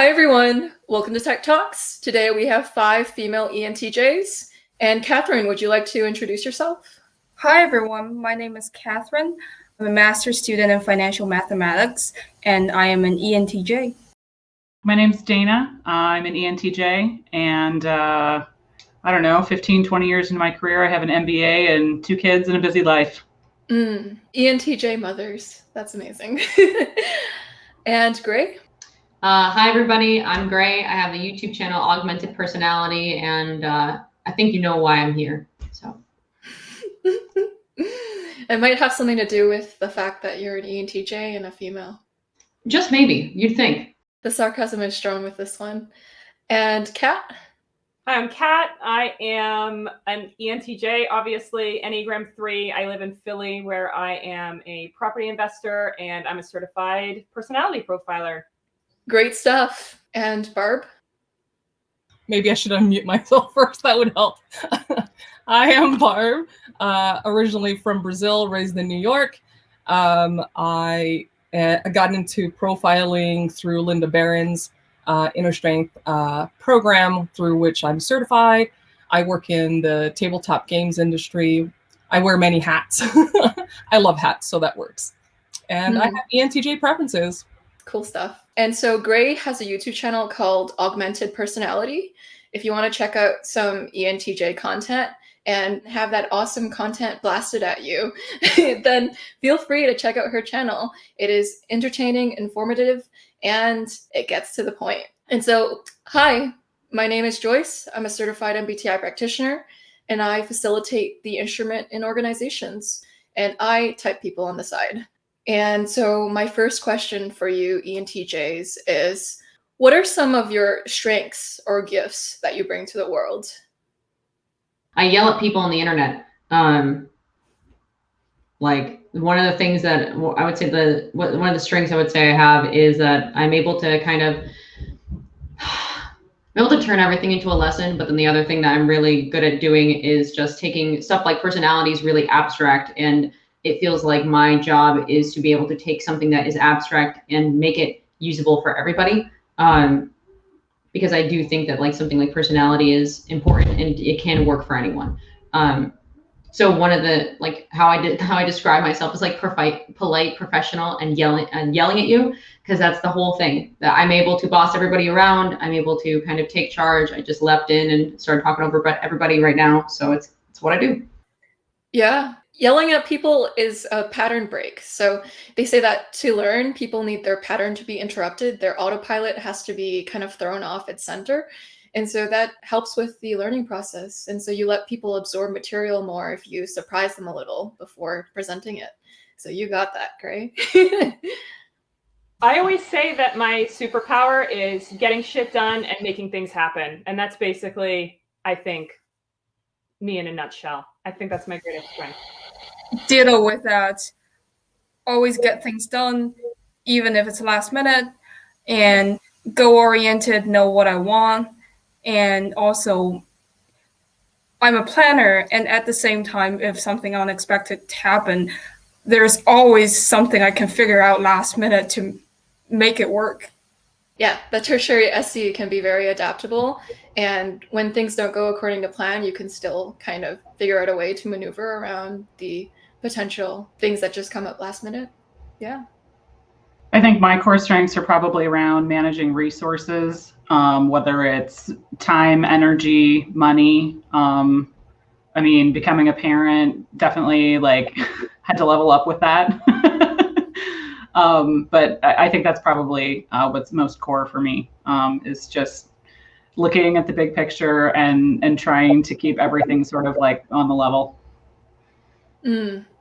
Hi, everyone. Welcome to Tech Talks. Today we have 5 female ENTJs. And Katherine, would you like to introduce yourself? Hi, everyone. My name is Katherine. I'm a master's student in financial mathematics, and I am an ENTJ. My name's Dana. I'm an ENTJ, and I don't know, 15, 20 years into my career, I have an MBA and 2 kids and a busy life. ENTJ mothers. That's amazing. And Gray? Hi, everybody. I'm Gray. I have a YouTube channel, Augmented Personality, and I think you know why I'm here. So It might have something to do with the fact that you're an ENTJ and a female. Just maybe, you'd think. The sarcasm is strong with this one. And Kat? Hi, I'm Kat. I am an ENTJ, obviously, Enneagram 3. I live in Philly, where I am a property investor, and I'm a certified personality profiler. Great stuff. And Barb? Maybe I should unmute myself first. That would help. I am Barb, originally from Brazil, raised in New York. I got into profiling through Linda Barron's Inner Strength program, through which I'm certified. I work in the tabletop games industry. I wear many hats. I love hats, so that works. And I have ENTJ preferences. Cool stuff. And so Gray has a YouTube channel called Augmented Personality. If you want to check out some ENTJ content and have that awesome content blasted at you, then feel free to check out her channel. It is entertaining, informative, and it gets to the point. And so, hi, my name is Joyce. I'm a certified MBTI practitioner, and I facilitate the instrument in organizations, and I type people on the side. And so my first question for you ENTJs is, what are some of your strengths or gifts that you bring to the world? I yell at people on the internet. Like one of the things that I would say one of the strengths I would say I have is that I'm able to turn everything into a lesson. But then the other thing that I'm really good at doing is just taking stuff like personalities really abstract, and it feels like my job is to be able to take something that is abstract and make it usable for everybody. Because I do think that like something like personality is important and it can work for anyone. So one of the, like how I describe myself is like polite, professional, and yelling at you, because that's the whole thing, that I'm able to boss everybody around. I'm able to kind of take charge. I just leapt in and started talking over everybody right now. So it's what I do. Yeah. Yelling at people is a pattern break. So they say that to learn, people need their pattern to be interrupted. Their autopilot has to be kind of thrown off its center. And so that helps with the learning process. And so you let people absorb material more if you surprise them a little before presenting it. So you got that, Gray. I always say that my superpower is getting shit done and making things happen. And that's basically, I think, me in a nutshell. I think that's my greatest strength. Ditto with that. Always get things done, even if it's last minute, and goal-oriented, know what I want. And also, I'm a planner, and at the same time, if something unexpected happened, there's always something I can figure out last minute to make it work. Yeah, the tertiary SE can be very adaptable. And when things don't go according to plan, you can still kind of figure out a way to maneuver around the potential things that just come up last minute. Yeah. I think my core strengths are probably around managing resources, whether it's time, energy, money. I mean, becoming a parent, definitely like had to level up with that. But I think that's probably what's most core for me, is just looking at the big picture and trying to keep everything sort of like on the level.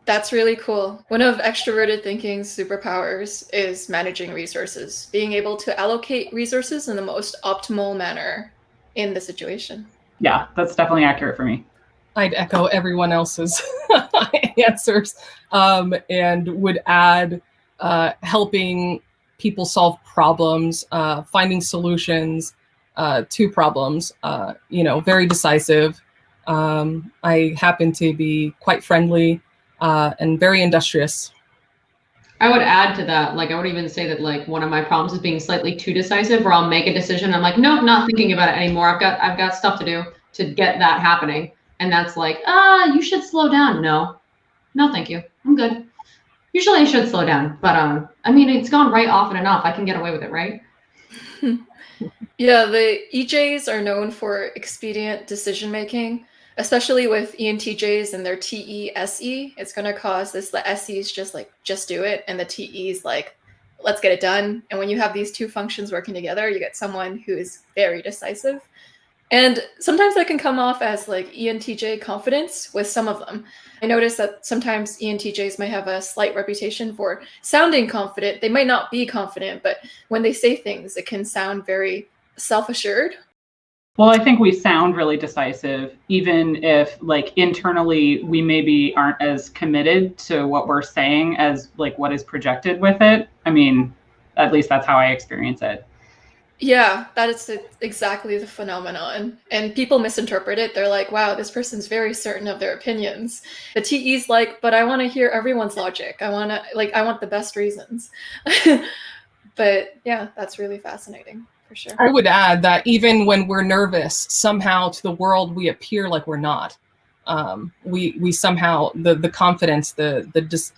That's really cool. One of extroverted thinking's superpowers is managing resources, being able to allocate resources in the most optimal manner in the situation. Yeah, that's definitely accurate for me. I'd echo everyone else's answers, and would add helping people solve problems, finding solutions to problems, very decisive. I happen to be quite friendly and very industrious. I would add to that, like I would even say that like one of my problems is being slightly too decisive, where I'll make a decision. I'm like, nope, not thinking about it anymore. I've got stuff to do to get that happening. And that's like, you should slow down. No, thank you. I'm good. Usually I should slow down, but I mean, it's gone right often enough. I can get away with it, right? Yeah, the EJs are known for expedient decision making, especially with ENTJs and their TESE. It's going to cause this, the SEs just do it, and the TEs like, let's get it done. And when you have these two functions working together, you get someone who is very decisive. And sometimes that can come off as like ENTJ confidence with some of them. I notice that sometimes ENTJs might have a slight reputation for sounding confident. They might not be confident, but when they say things, it can sound very self-assured. Well, I think we sound really decisive, even if like internally we maybe aren't as committed to what we're saying as like what is projected with it. I mean, at least that's how I experience it. Yeah, that is exactly the phenomenon. And people misinterpret it. They're like, wow, this person's very certain of their opinions. The TE's like, but I want to hear everyone's logic. I want the best reasons. But yeah, that's really fascinating for sure. I would add that even when we're nervous, somehow to the world we appear like we're not. We somehow, the confidence, the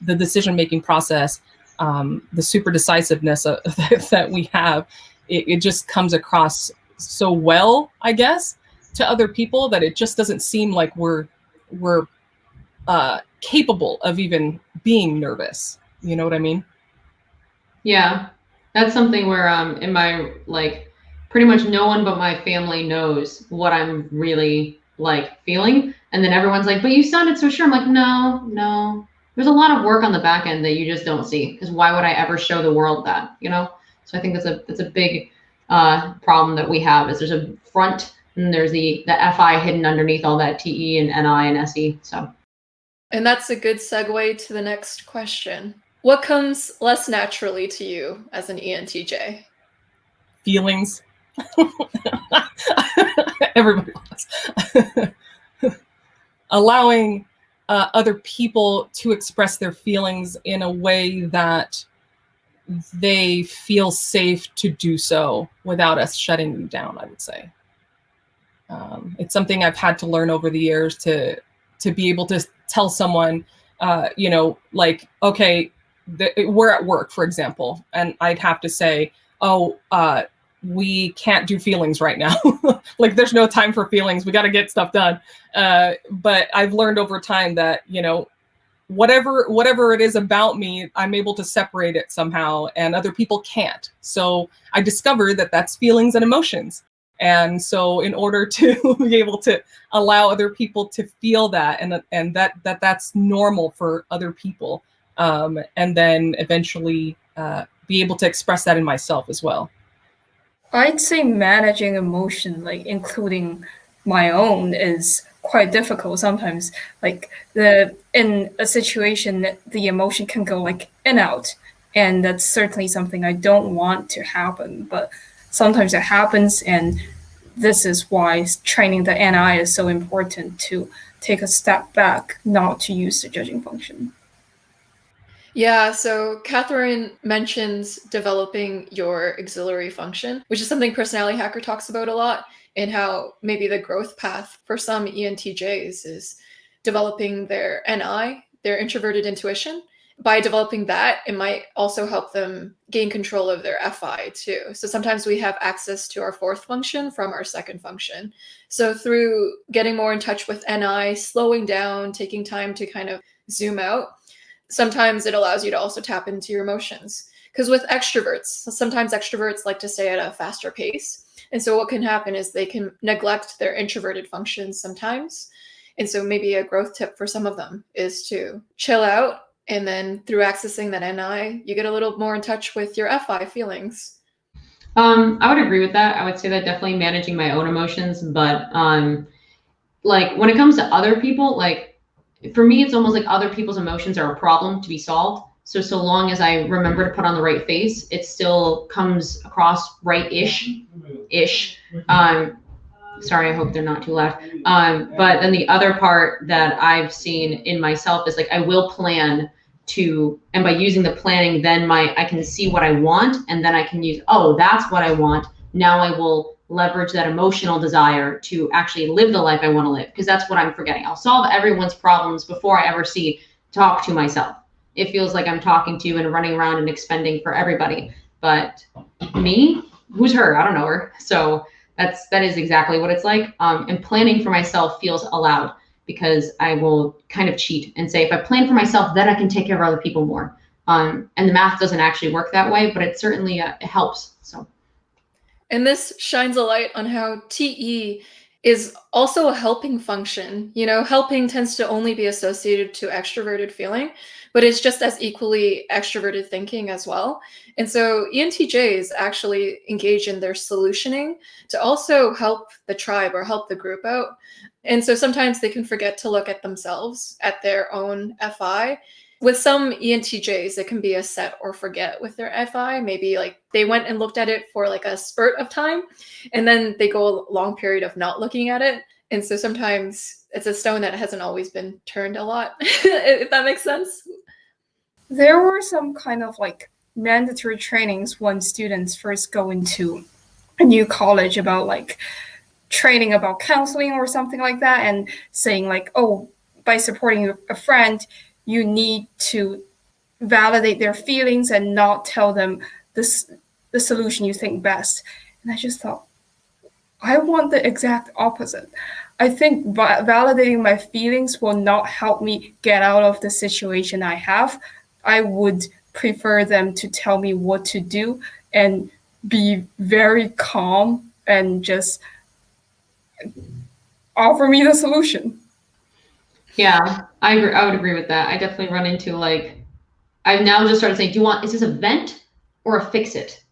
decision-making process, the super decisiveness that we have, it just comes across so well, I guess, to other people that it just doesn't seem like we're capable of even being nervous. You know what I mean? Yeah, that's something where in my like pretty much no one but my family knows what I'm really like feeling, and then everyone's like, but you sounded so sure. I'm like, no, there's a lot of work on the back end that you just don't see, because why would I ever show the world that, you know? So I think that's a big problem that we have, is there's a front and there's the FI hidden underneath all that TE and NI and SE. So, and that's a good segue to the next question. What comes less naturally to you as an ENTJ? Feelings. Everybody wants. Allowing other people to express their feelings in a way that they feel safe to do so without us shutting them down, I would say. It's something I've had to learn over the years to be able to tell someone, like, okay, we're at work, for example, and I'd have to say, we can't do feelings right now. Like, there's no time for feelings. We got to get stuff done. But I've learned over time that, whatever it is about me, I'm able to separate it somehow, and other people can't. So I discovered that that's feelings and emotions. And so in order to be able to allow other people to feel that, and that's normal for other people, and then eventually be able to express that in myself as well. I'd say managing emotion, like including my own, is quite difficult sometimes. Like in a situation, the emotion can go like in out, and that's certainly something I don't want to happen. But sometimes it happens, and this is why training the NI is so important, to take a step back, not to use the judging function. Yeah, so Katherine mentions developing your auxiliary function, which is something Personality Hacker talks about a lot, and how maybe the growth path for some ENTJs is developing their NI, their introverted intuition. By developing that, it might also help them gain control of their FI too. So sometimes we have access to our fourth function from our second function. So through getting more in touch with NI, slowing down, taking time to kind of zoom out, sometimes it allows you to also tap into your emotions. Because with extroverts, sometimes extroverts like to stay at a faster pace. And so what can happen is they can neglect their introverted functions sometimes. And so maybe a growth tip for some of them is to chill out, and then through accessing that NI, you get a little more in touch with your FI feelings. I would agree with that. I would say that definitely managing my own emotions, but like when it comes to other people, like for me, it's almost like other people's emotions are a problem to be solved. So long as I remember to put on the right face, it still comes across right-ish. Sorry, I hope they're not too loud. But then the other part that I've seen in myself is like I will plan and by using the planning, then I can see what I want, and then I can use, oh, that's what I want. Now I will leverage that emotional desire to actually live the life I want to live, because that's what I'm forgetting. I'll solve everyone's problems before I ever talk to myself. It feels like I'm talking to and running around and expending for everybody. But me, who's her? I don't know her. So that is exactly what it's like. And planning for myself feels allowed, because I will kind of cheat and say, if I plan for myself, then I can take care of other people more. And the math doesn't actually work that way, but it certainly it helps. So. And this shines a light on how TE is also a helping function. You know, helping tends to only be associated to extroverted feeling, but it's just as equally extroverted thinking as well. And so ENTJs actually engage in their solutioning to also help the tribe or help the group out. And so sometimes they can forget to look at themselves, at their own FI. With some ENTJs, it can be a set or forget with their FI. Maybe like they went and looked at it for like a spurt of time, and then they go a long period of not looking at it. And so sometimes it's a stone that hasn't always been turned a lot, if that makes sense. There were some kind of like mandatory trainings when students first go into a new college about like training about counseling or something like that, and saying like, oh, by supporting a friend, you need to validate their feelings and not tell them the solution you think best. And I just thought, I want the exact opposite. I think validating my feelings will not help me get out of the situation I have. I would prefer them to tell me what to do and be very calm and just offer me the solution. Yeah, I would agree with that. I definitely run into like, I've now just started saying, is this a vent or a fix it?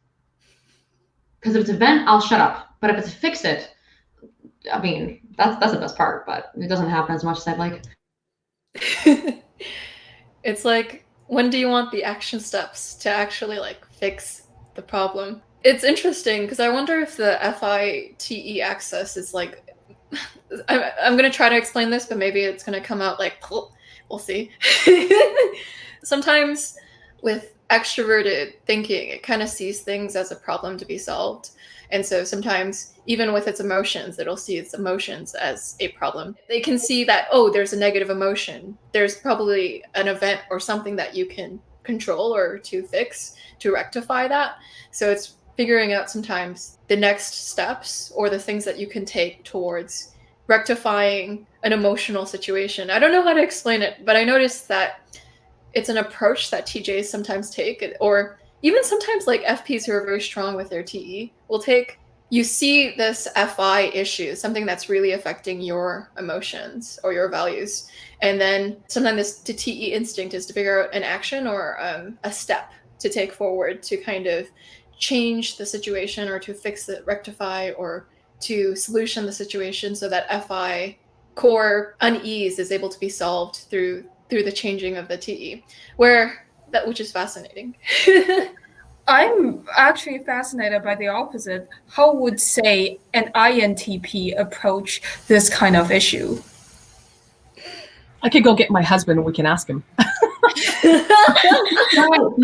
Because if it's a vent, I'll shut up. But if it's a fix it, I mean, that's the best part, but it doesn't happen as much as I'd like. It's like, when do you want the action steps to actually like fix the problem? It's interesting because I wonder if the FI-TE axis is like, I'm going to try to explain this, but maybe it's going to come out like, we'll see. Sometimes with extroverted thinking, it kind of sees things as a problem to be solved. And so sometimes, even with its emotions, it'll see its emotions as a problem. They can see that, oh, there's a negative emotion. There's probably an event or something that you can control or to fix, to rectify that. So it's figuring out sometimes the next steps or the things that you can take towards rectifying an emotional situation. I don't know how to explain it, but I noticed that it's an approach that TJs sometimes take, or even sometimes like FPs who are very strong with their TE will take. You see this FI issue, something that's really affecting your emotions or your values. And then sometimes the TE instinct is to figure out an action or a step to take forward to kind of change the situation or to fix it, rectify, or to solution the situation so that FI core unease is able to be solved through the changing of the TE, which is fascinating. I'm actually fascinated by the opposite. How would, say, an INTP approach this kind of issue? I could go get my husband and we can ask him. You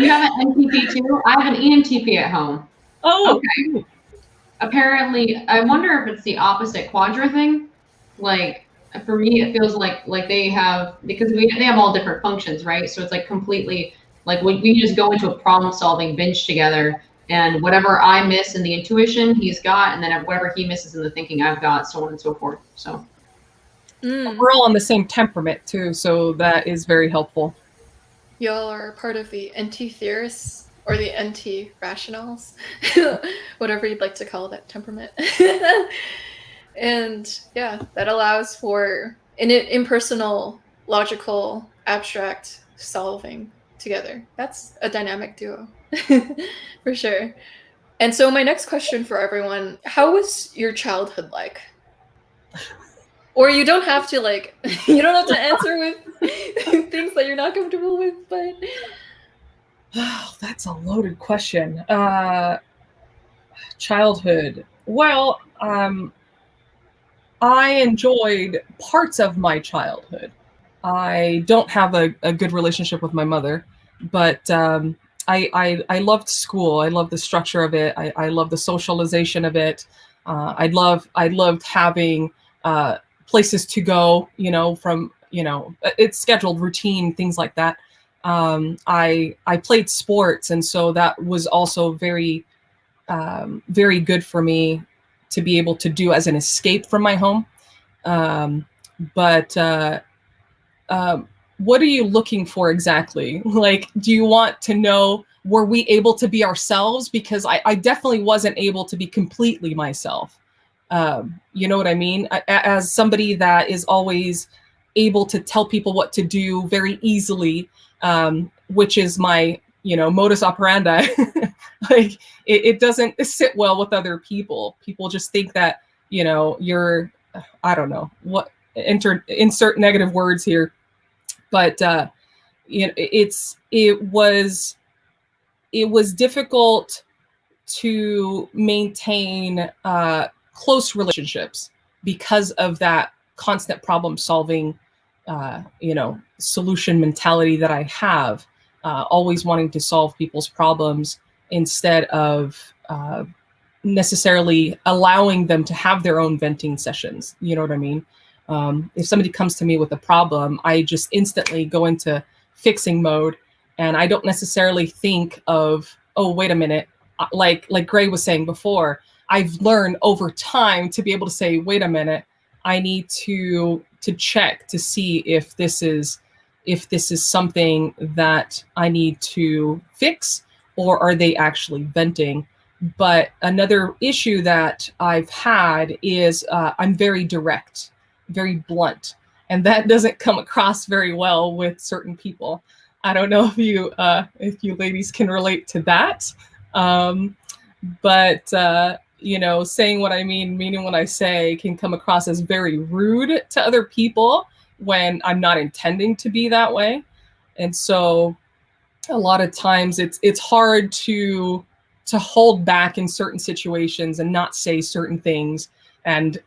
have an NTP too? I have an ENTP at home. Oh, okay. Apparently, I wonder if it's the opposite quadra thing. Like, for me, it feels like they have, because they have all different functions, right? So it's like completely, like we just go into a problem-solving binge together, and whatever I miss in the intuition, he's got, and then whatever he misses in the thinking, I've got, so on and so forth. So we're all on the same temperament too, so that is very helpful. Y'all are part of the NT theorists or the NT rationals, whatever you'd like to call that temperament. And yeah, that allows for an impersonal, logical, abstract solving together. That's a dynamic duo, for sure. And so my next question for everyone, how was your childhood like? Or you don't have to you don't have to answer with things that you're not comfortable with, but... Oh, that's a loaded question. Childhood. Well, I enjoyed parts of my childhood. I don't have a good relationship with my mother, but I loved school. I loved the structure of it. I loved the socialization of it. I loved having places to go, from, it's scheduled routine, things like that. I played sports, and so that was also very, very good for me to be able to do as an escape from my home. But what are you looking for exactly? Like, do you want to know, were we able to be ourselves? Because I definitely wasn't able to be completely myself. You know what I mean? As somebody that is always able to tell people what to do very easily, which is my, modus operandi. Like, it doesn't sit well with other people. People just think that, you're, I don't know what, insert negative words here, but it was difficult to maintain close relationships because of that constant problem solving, solution mentality that I have, always wanting to solve people's problems instead of necessarily allowing them to have their own venting sessions. You know what I mean? If somebody comes to me with a problem, I just instantly go into fixing mode, and I don't necessarily think of, oh, wait a minute, like Gray was saying before, I've learned over time to be able to say, wait a minute, I need to check to see if this is something that I need to fix, or are they actually venting? But another issue that I've had is I'm very direct, very blunt, and that doesn't come across very well with certain people. I don't know if you ladies can relate to that, but saying what I mean, meaning what I say, can come across as very rude to other people when I'm not intending to be that way. And so a lot of times it's hard to hold back in certain situations and not say certain things, and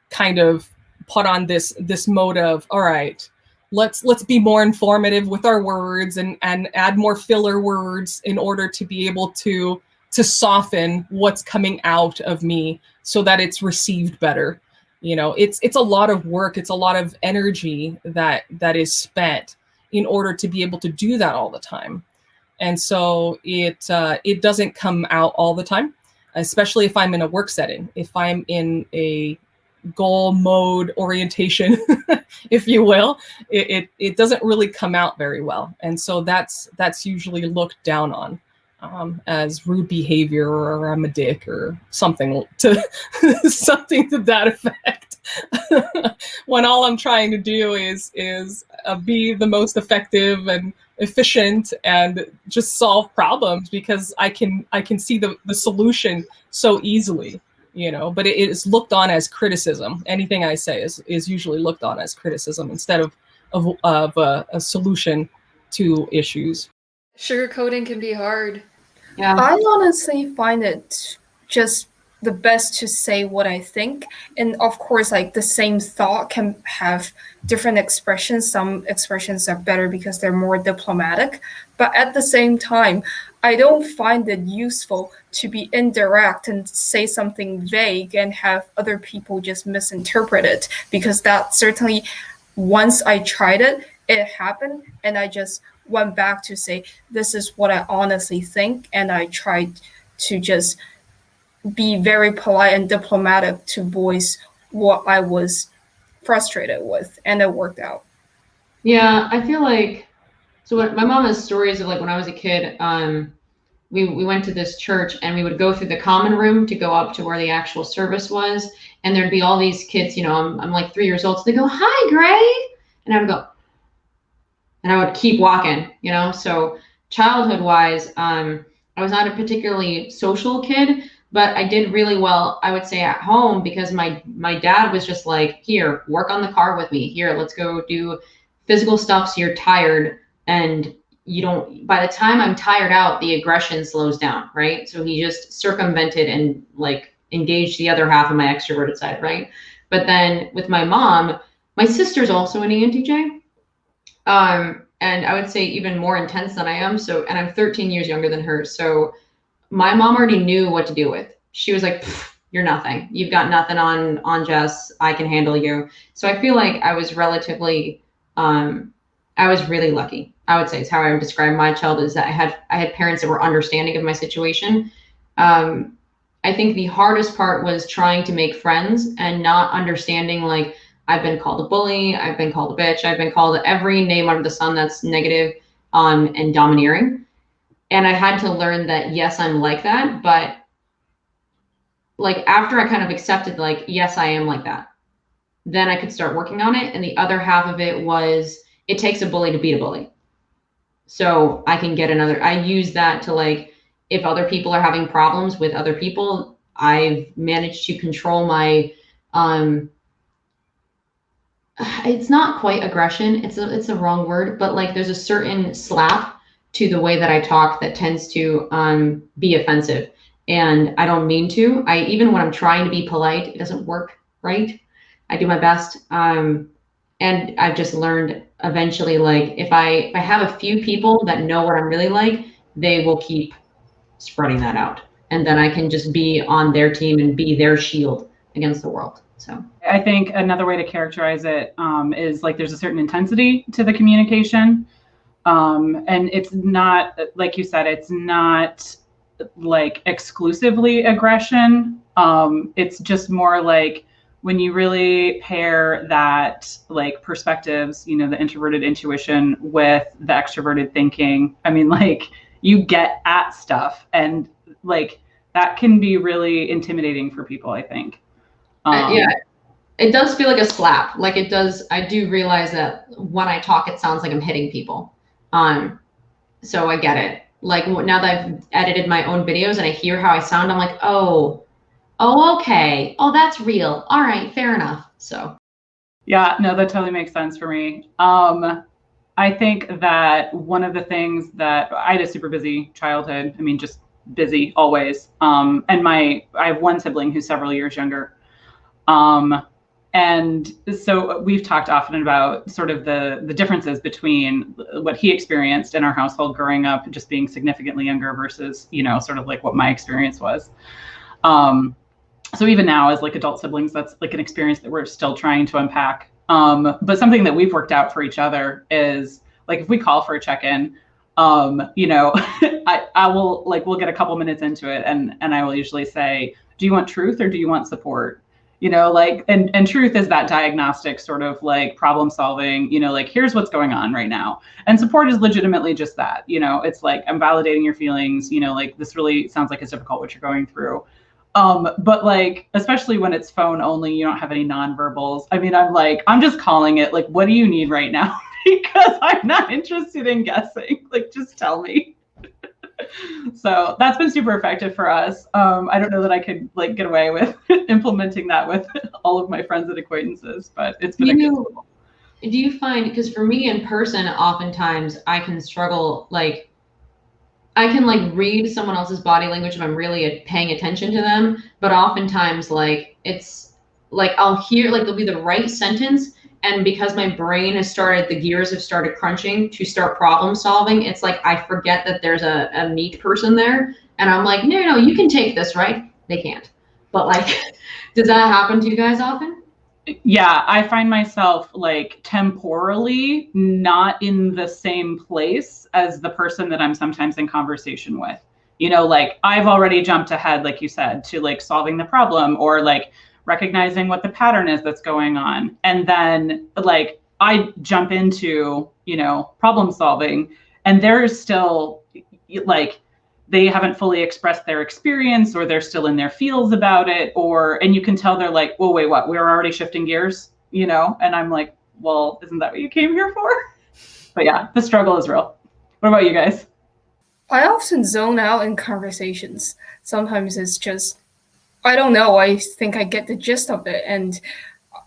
kind of put on this mode of, all right, let's be more informative with our words and add more filler words in order to be able to soften what's coming out of me so that it's received better. It's a lot of work. It's a lot of energy that is spent in order to be able to do that all the time. And so it doesn't come out all the time, especially if I'm in a work setting. If I'm in a goal mode orientation, if you will, it doesn't really come out very well. And so that's usually looked down on as rude behavior, or I'm a dick, or something to something to that effect. When all I'm trying to do is be the most effective and efficient and just solve problems, because I can see the solution so easily, but it is looked on as criticism. Anything I say is usually looked on as criticism instead of a solution to issues. Sugarcoating can be hard. Yeah. I honestly find it just the best to say what I think. And of course, like, the same thought can have different expressions. Some expressions are better because they're more diplomatic. But at the same time, I don't find it useful to be indirect and say something vague and have other people just misinterpret it, because that certainly, once I tried it, it happened, and I just went back to say, this is what I honestly think, and I tried to just be very polite and diplomatic to voice what I was frustrated with, and it worked out. Yeah, I feel like, so my mom has stories of, like, when I was a kid, we went to this church, and we would go through the common room to go up to where the actual service was, and there'd be all these kids, I'm like 3 years old, so they go, "Hi, Gray," and I would go, and I would keep walking, so childhood wise, I was not a particularly social kid, but I did really well, I would say, at home, because my dad was just like, here, work on the car with me. Here, let's go do physical stuff so you're tired, and by the time I'm tired out, the aggression slows down, right? So he just circumvented and, like, engaged the other half of my extroverted side, right? But then with my mom, my sister's also an ENTJ, And I would say even more intense than I am. So, and I'm 13 years younger than her. So my mom already knew what to deal with. She was like, you're nothing. You've got nothing on Jess. I can handle you. So I feel like I was relatively, I was really lucky. I would say is how I would describe my child, is that I had parents that were understanding of my situation. I think the hardest part was trying to make friends and not understanding, like, I've been called a bully, I've been called a bitch, I've been called every name under the sun that's negative, and domineering. And I had to learn that, yes, I'm like that, but like after I kind of accepted, like, yes, I am like that, then I could start working on it. And the other half of it was, it takes a bully to beat a bully. So I can get I use that to, like, if other people are having problems with other people, I've managed to control my, it's not quite aggression. It's a wrong word, but like there's a certain slap to the way that I talk that tends to be offensive. And I don't mean to. Even when I'm trying to be polite, it doesn't work right. I do my best. And I've just learned eventually, like, if I have a few people that know what I'm really like, they will keep spreading that out. And then I can just be on their team and be their shield against the world. So I think another way to characterize it is, like, there's a certain intensity to the communication. And it's not, like you said, it's not like exclusively aggression. It's just more like when you really pair that, like, perspectives, the introverted intuition with the extroverted thinking. I mean, like, you get at stuff, and like that can be really intimidating for people, I think. Yeah, it does feel like a slap. Like it does. I do realize that when I talk, it sounds like I'm hitting people. So I get it. Like now that I've edited my own videos and I hear how I sound, I'm like, oh, okay. Oh, that's real. All right, fair enough. So. Yeah, no, that totally makes sense for me. I think that one of the things that I had a super busy childhood. I mean, just busy always. And I have one sibling who's several years younger. And so we've talked often about sort of the differences between what he experienced in our household growing up, just being significantly younger, versus, sort of like what my experience was. So even now, as like adult siblings, that's like an experience that we're still trying to unpack. But something that we've worked out for each other is, like, if we call for a check-in, I will, like, we'll get a couple minutes into it, and I will usually say, do you want truth or do you want support? Like, and truth is that diagnostic sort of like problem solving, like, here's what's going on right now. And support is legitimately just that, it's like, I'm validating your feelings, like, this really sounds like it's difficult what you're going through. But like, especially when it's phone only, you don't have any nonverbals. I mean, I'm just calling it, like, what do you need right now? Because I'm not interested in guessing, like, just tell me. So that's been super effective for us. I don't know that I could, like, get away with implementing that with all of my friends and acquaintances, but it's been a good tool. Do you find, because for me in person, oftentimes I can struggle, like, I can, like, read someone else's body language if I'm really paying attention to them, but oftentimes, like, it's like I'll hear, like, there'll be the right sentence, and because my brain has started, the gears have started crunching to start problem solving, it's like I forget that there's a meat person there, and I'm like, no, you can take this, right? They can't. But, like, does that happen to you guys often? Yeah, I find myself, like, temporally not in the same place as the person that I'm sometimes in conversation with. Like, I've already jumped ahead, like you said, to, like, solving the problem, or like recognizing what the pattern is that's going on. And then, like, I jump into, problem solving, and there's still, like, they haven't fully expressed their experience, or they're still in their feels about it, and you can tell they're like, well, wait, what? We're already shifting gears, and I'm like, well, isn't that what you came here for? But yeah, the struggle is real. What about you guys? I often zone out in conversations. Sometimes it's just, I don't know, I think I get the gist of it, and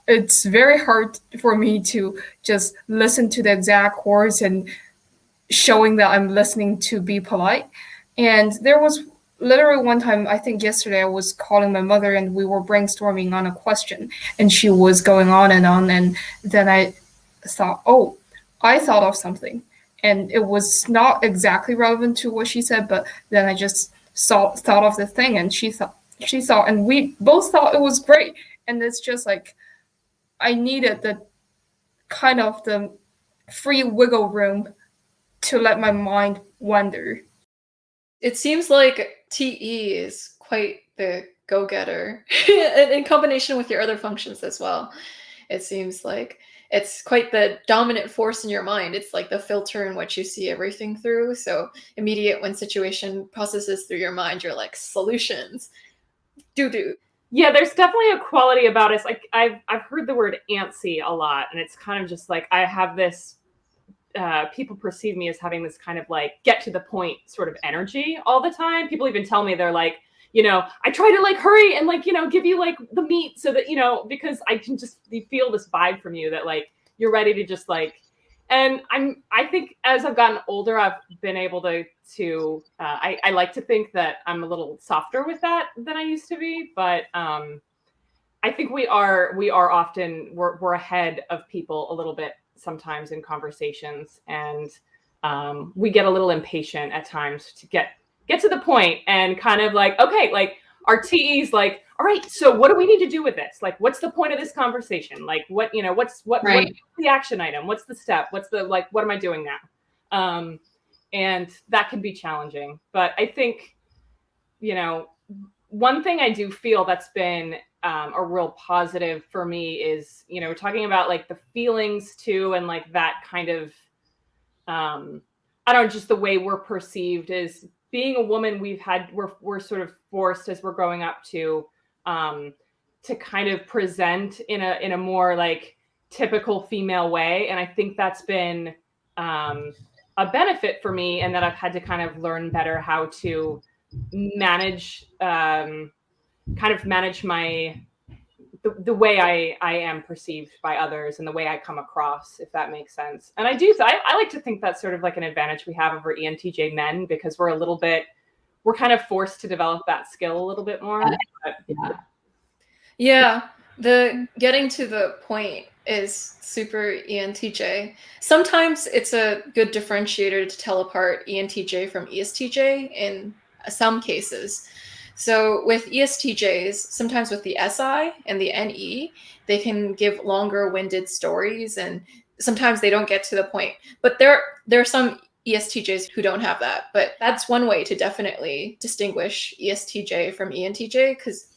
it's very hard for me to just listen to the exact words and showing that I'm listening to be polite. And there was literally one time, I think yesterday, I was calling my mother and we were brainstorming on a question, and she was going on, and then I thought, oh, I thought of something, and it was not exactly relevant to what she said, but then I just thought of the thing, and she thought, and we both thought it was great. And it's just like, I needed the kind of the free wiggle room to let my mind wander. It seems like TE is quite the go-getter in combination with your other functions as well. It seems like it's quite the dominant force in your mind. It's like the filter in which you see everything through. So immediate when situation processes through your mind, you're like, solutions. Do. Yeah, there's definitely a quality about us. Like I've heard the word antsy a lot, and it's kind of just like I have this people perceive me as having this kind of like get to the point sort of energy all the time. People even tell me, they're like, you know, I try to like hurry and like, you know, give you like the meat so that, you know, because I can just feel this vibe from you that like you're ready to just like, and I think as I've gotten older, I've been able to I like to think that I'm a little softer with that than I used to be, but I think we are often we're ahead of people a little bit sometimes in conversations, and we get a little impatient at times to get to the point and kind of like, okay, like our TE's like, all right, so what do we need to do with this? Like, what's the point of this conversation? Like, what, you know, what's the action item? What's the step? What's the, like, what am I doing now? And that can be challenging. But I think, you know, one thing I do feel that's been a real positive for me is, you know, we're talking about like the feelings too, and like that kind of, I don't know, just the way we're perceived is being a woman. We're sort of forced as we're growing up to kind of present in a more like typical female way. And I think that's been a benefit for me, and that I've had to kind of learn better how to manage my the way I am perceived by others and the way I come across, if that makes sense. And I like to think that's sort of like an advantage we have over ENTJ men, because we're kind of forced to develop that skill a little bit more. Yeah, the getting to the point is super ENTJ. Sometimes it's a good differentiator to tell apart ENTJ from ESTJ in some cases. So with ESTJs, sometimes with the SI and the NE, they can give longer-winded stories, and sometimes they don't get to the point. But there are some ESTJs who don't have that. But that's one way to definitely distinguish ESTJ from ENTJ, because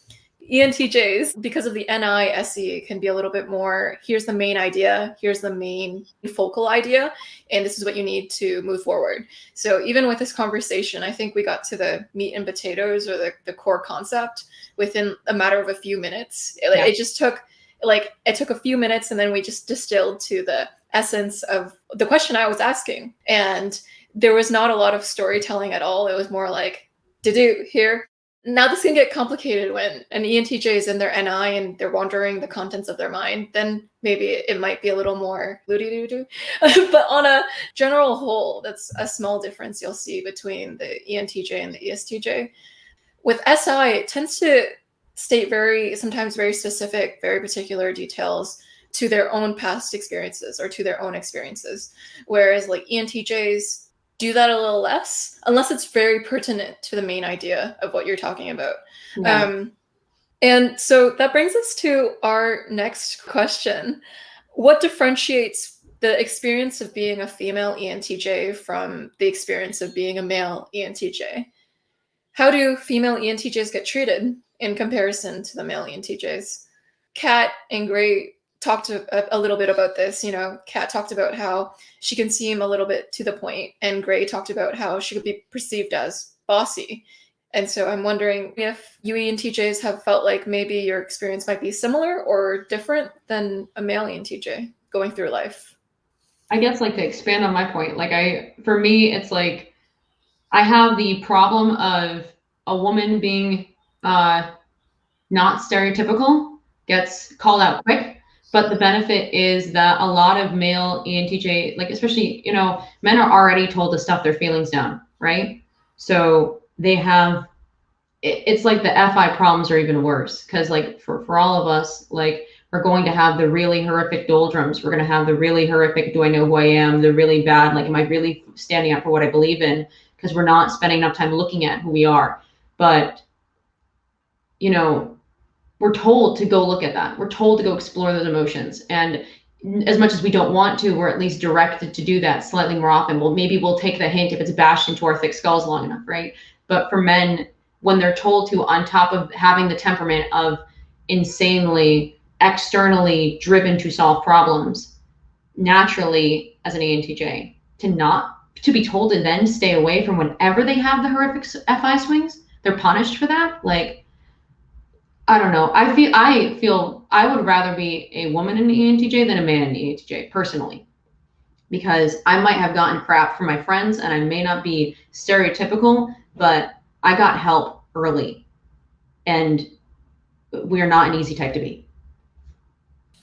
ENTJs, because of the NI SE, can be a little bit more, here's the main idea, here's the main focal idea, and this is what you need to move forward. So even with this conversation, I think we got to the meat and potatoes, or the core concept, within a matter of a few minutes. It just took, it took a few minutes, and then we just distilled to the essence of the question I was asking. And there was not a lot of storytelling at all. It was more like, here. Now this can get complicated when an ENTJ is in their NI and they're wandering the contents of their mind. Then maybe it might be a little more loody-doo-doo. But on a general whole, that's a small difference you'll see between the ENTJ and the ESTJ. With SI, it tends to state sometimes very specific, very particular details to their own past experiences or to their own experiences. Whereas like ENTJs do that a little less, unless it's very pertinent to the main idea of what you're talking about. Yeah. And so that brings us to our next question. What differentiates the experience of being a female ENTJ from the experience of being a male ENTJ? How do female ENTJs get treated in comparison to the male ENTJs? Kat and Gray talked a little bit about this. You know, Kat talked about how she can seem a little bit to the point, and Gray talked about how she could be perceived as bossy. And so I'm wondering if you ENTJs have felt like maybe your experience might be similar or different than a male ENTJ going through life. I guess, like, to expand on my point, like for me, it's like I have the problem of a woman being not stereotypical, gets called out quick. But the benefit is that a lot of male ENTJ, like especially, you know, men are already told to stuff their feelings down, right? So they have, it's like the FI problems are even worse, because like for all of us, like are going to have the really horrific doldrums. We're going to have the really horrific, do I know who I am? The really bad, like, am I really standing up for what I believe in? Because we're not spending enough time looking at who we are. But, you know, we're told to go look at that. We're told to go explore those emotions. And as much as we don't want to, we're at least directed to do that slightly more often. Well, maybe we'll take the hint if it's bashed into our thick skulls long enough, right? But for men, when they're told to, on top of having the temperament of insanely externally driven to solve problems, naturally as an ENTJ, to be told to then stay away from whenever they have the horrific FI swings, they're punished for that. Like, I don't know. I feel I would rather be a woman in the ENTJ than a man in the ENTJ, personally, because I might have gotten crap from my friends and I may not be stereotypical, but I got help early, and we are not an easy type to be.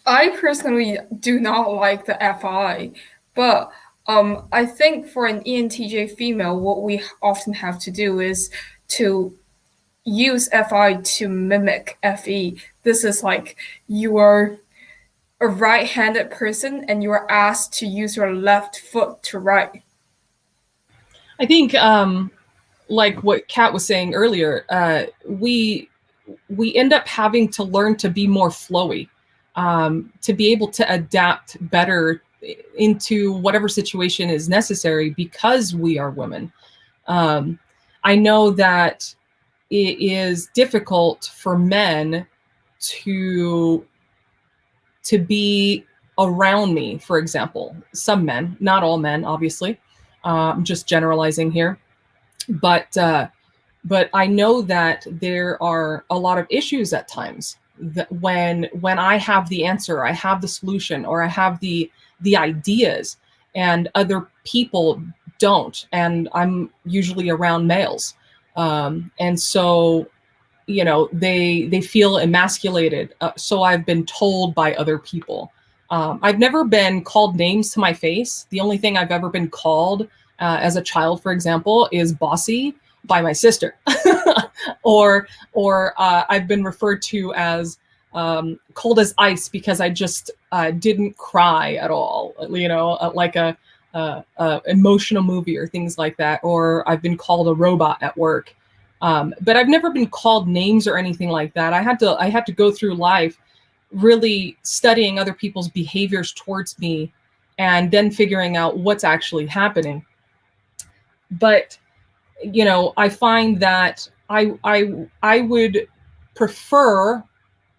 I personally do not like the FI, but I think for an ENTJ female, what we often have to do is to use FI to mimic FE. This is like you are a right-handed person and you are asked to use your left foot to write. I think, like what Kat was saying earlier, we end up having to learn to be more flowy, to be able to adapt better into whatever situation is necessary because we are women. I know that it is difficult for men to be around me, for example. Some men, not all men, obviously. I'm just generalizing here. But I know that there are a lot of issues at times that when I have the answer, I have the solution, or I have the ideas, and other people don't, and I'm usually around males, and so, you know, they feel emasculated. So I've been told by other people. I've never been called names to my face. The only thing I've ever been called as a child, for example, is bossy by my sister, or I've been referred to as cold as ice because I just didn't cry at all, you know, like a emotional movie or things like that. Or I've been called a robot at work, but I've never been called names or anything like that. I had to go through life really studying other people's behaviors towards me, and then figuring out what's actually happening. But you know, I find that I would prefer,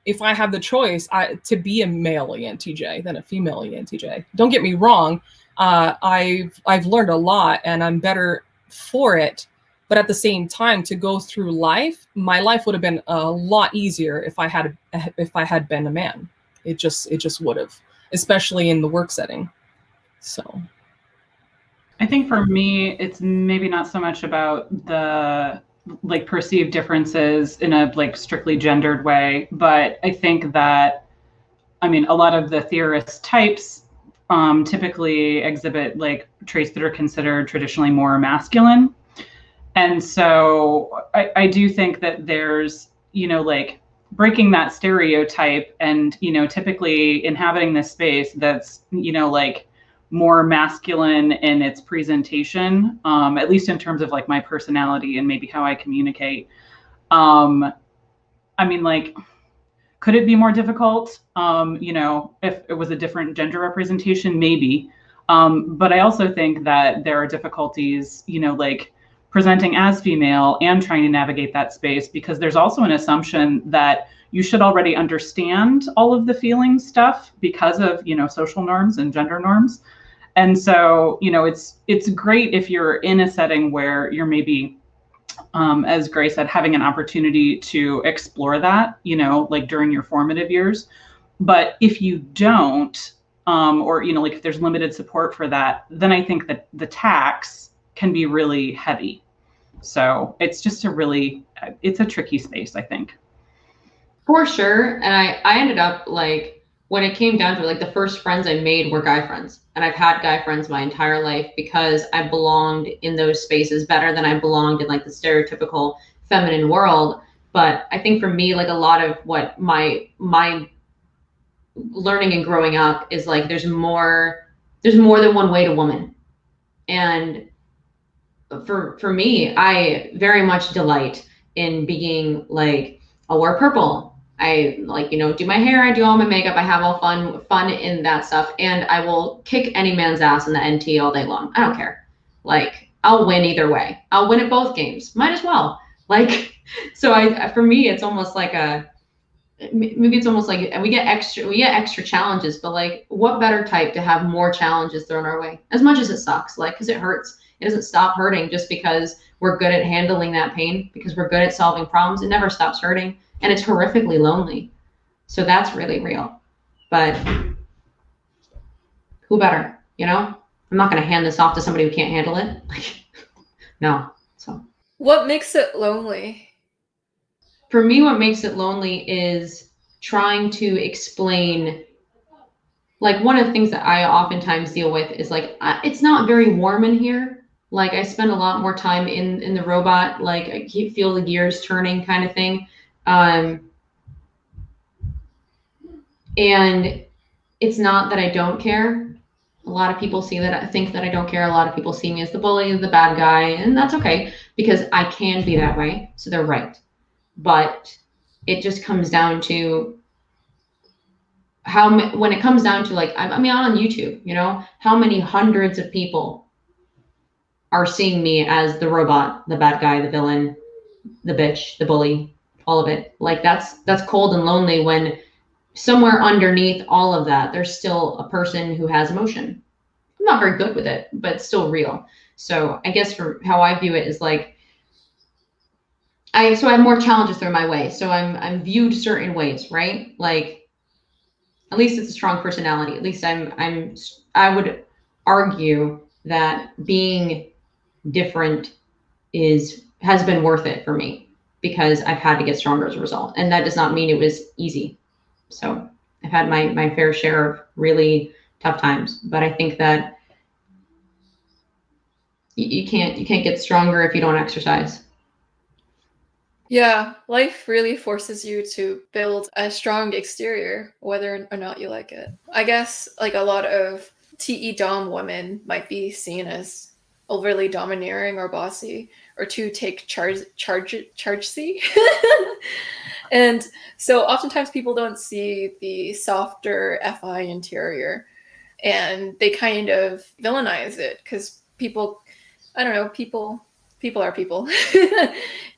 if I have the choice, to be a male ENTJ than a female ENTJ. Don't get me wrong. I've learned a lot and I'm better for it. But at the same time, to go through life, my life would have been a lot easier if I had been a man. It just would have, especially in the work setting. So I think for me, it's maybe not so much about the like perceived differences in a like strictly gendered way, but I think that, I mean, a lot of the theorist types typically exhibit like traits that are considered traditionally more masculine. And so I do think that there's, you know, like breaking that stereotype and, you know, typically inhabiting this space that's, you know, like more masculine in its presentation, at least in terms of like my personality and maybe how I communicate. I mean, like, could it be more difficult? You know, if it was a different gender representation, maybe. But I also think that there are difficulties, you know, like presenting as female and trying to navigate that space, because there's also an assumption that you should already understand all of the feeling stuff because of, you know, social norms and gender norms. And so, you know, it's great if you're in a setting where you're maybe, as Gray said, having an opportunity to explore that, you know, like during your formative years. But if you don't, or, you know, like if there's limited support for that, then I think that the tax can be really heavy. So it's just it's a tricky space, I think. For sure. And I ended up like, when it came down to it, like the first friends I made were guy friends. And I've had guy friends my entire life because I belonged in those spaces better than I belonged in like the stereotypical feminine world. But I think for me, like a lot of what my learning and growing up is like there's more than one way to woman. And for me, I very much delight in being like, I'll wear purple. I like, you know, do my hair, I do all my makeup, I have all fun in that stuff. And I will kick any man's ass in the NT all day long. I don't care. Like, I'll win either way. I'll win at both games. Might as well. Like, so for me, it's almost like maybe it's almost like we get extra challenges, but like, what better type to have more challenges thrown our way? As much as it sucks, like, because it hurts. It doesn't stop hurting just because we're good at handling that pain, because we're good at solving problems. It never stops hurting, and it's horrifically lonely. So that's really real. But who better, you know? I'm not going to hand this off to somebody who can't handle it. Like, no. So What makes it lonely? For me, what makes it lonely is trying to explain, like, one of the things that I oftentimes deal with is like, it's not very warm in here. Like, I spend a lot more time in the robot, like I feel the gears turning kind of thing. And it's not that I don't care. A lot of people think that I don't care. A lot of people see me as the bully, the bad guy, and that's okay because I can be that way. So they're right. But it just comes down to when it comes down to, like, I mean, on YouTube, you know, how many hundreds of people are seeing me as the robot, the bad guy, the villain, the bitch, the bully, all of it. Like, that's cold and lonely when somewhere underneath all of that, there's still a person who has emotion. I'm not very good with it, but it's still real. So I guess for how I view it is like, I have more challenges thrown my way. So I'm viewed certain ways, right? Like, at least it's a strong personality. At least I would argue that being different has been worth it for me because I've had to get stronger as a result. And that does not mean it was easy. So I've had my fair share of really tough times, but I think that you can't get stronger if you don't exercise. Yeah, life really forces you to build a strong exterior, whether or not you like it. I guess like a lot of TE Dom women might be seen as overly domineering or bossy, or to take charge-y. And so oftentimes people don't see the softer FI interior, and they kind of villainize it because people are people.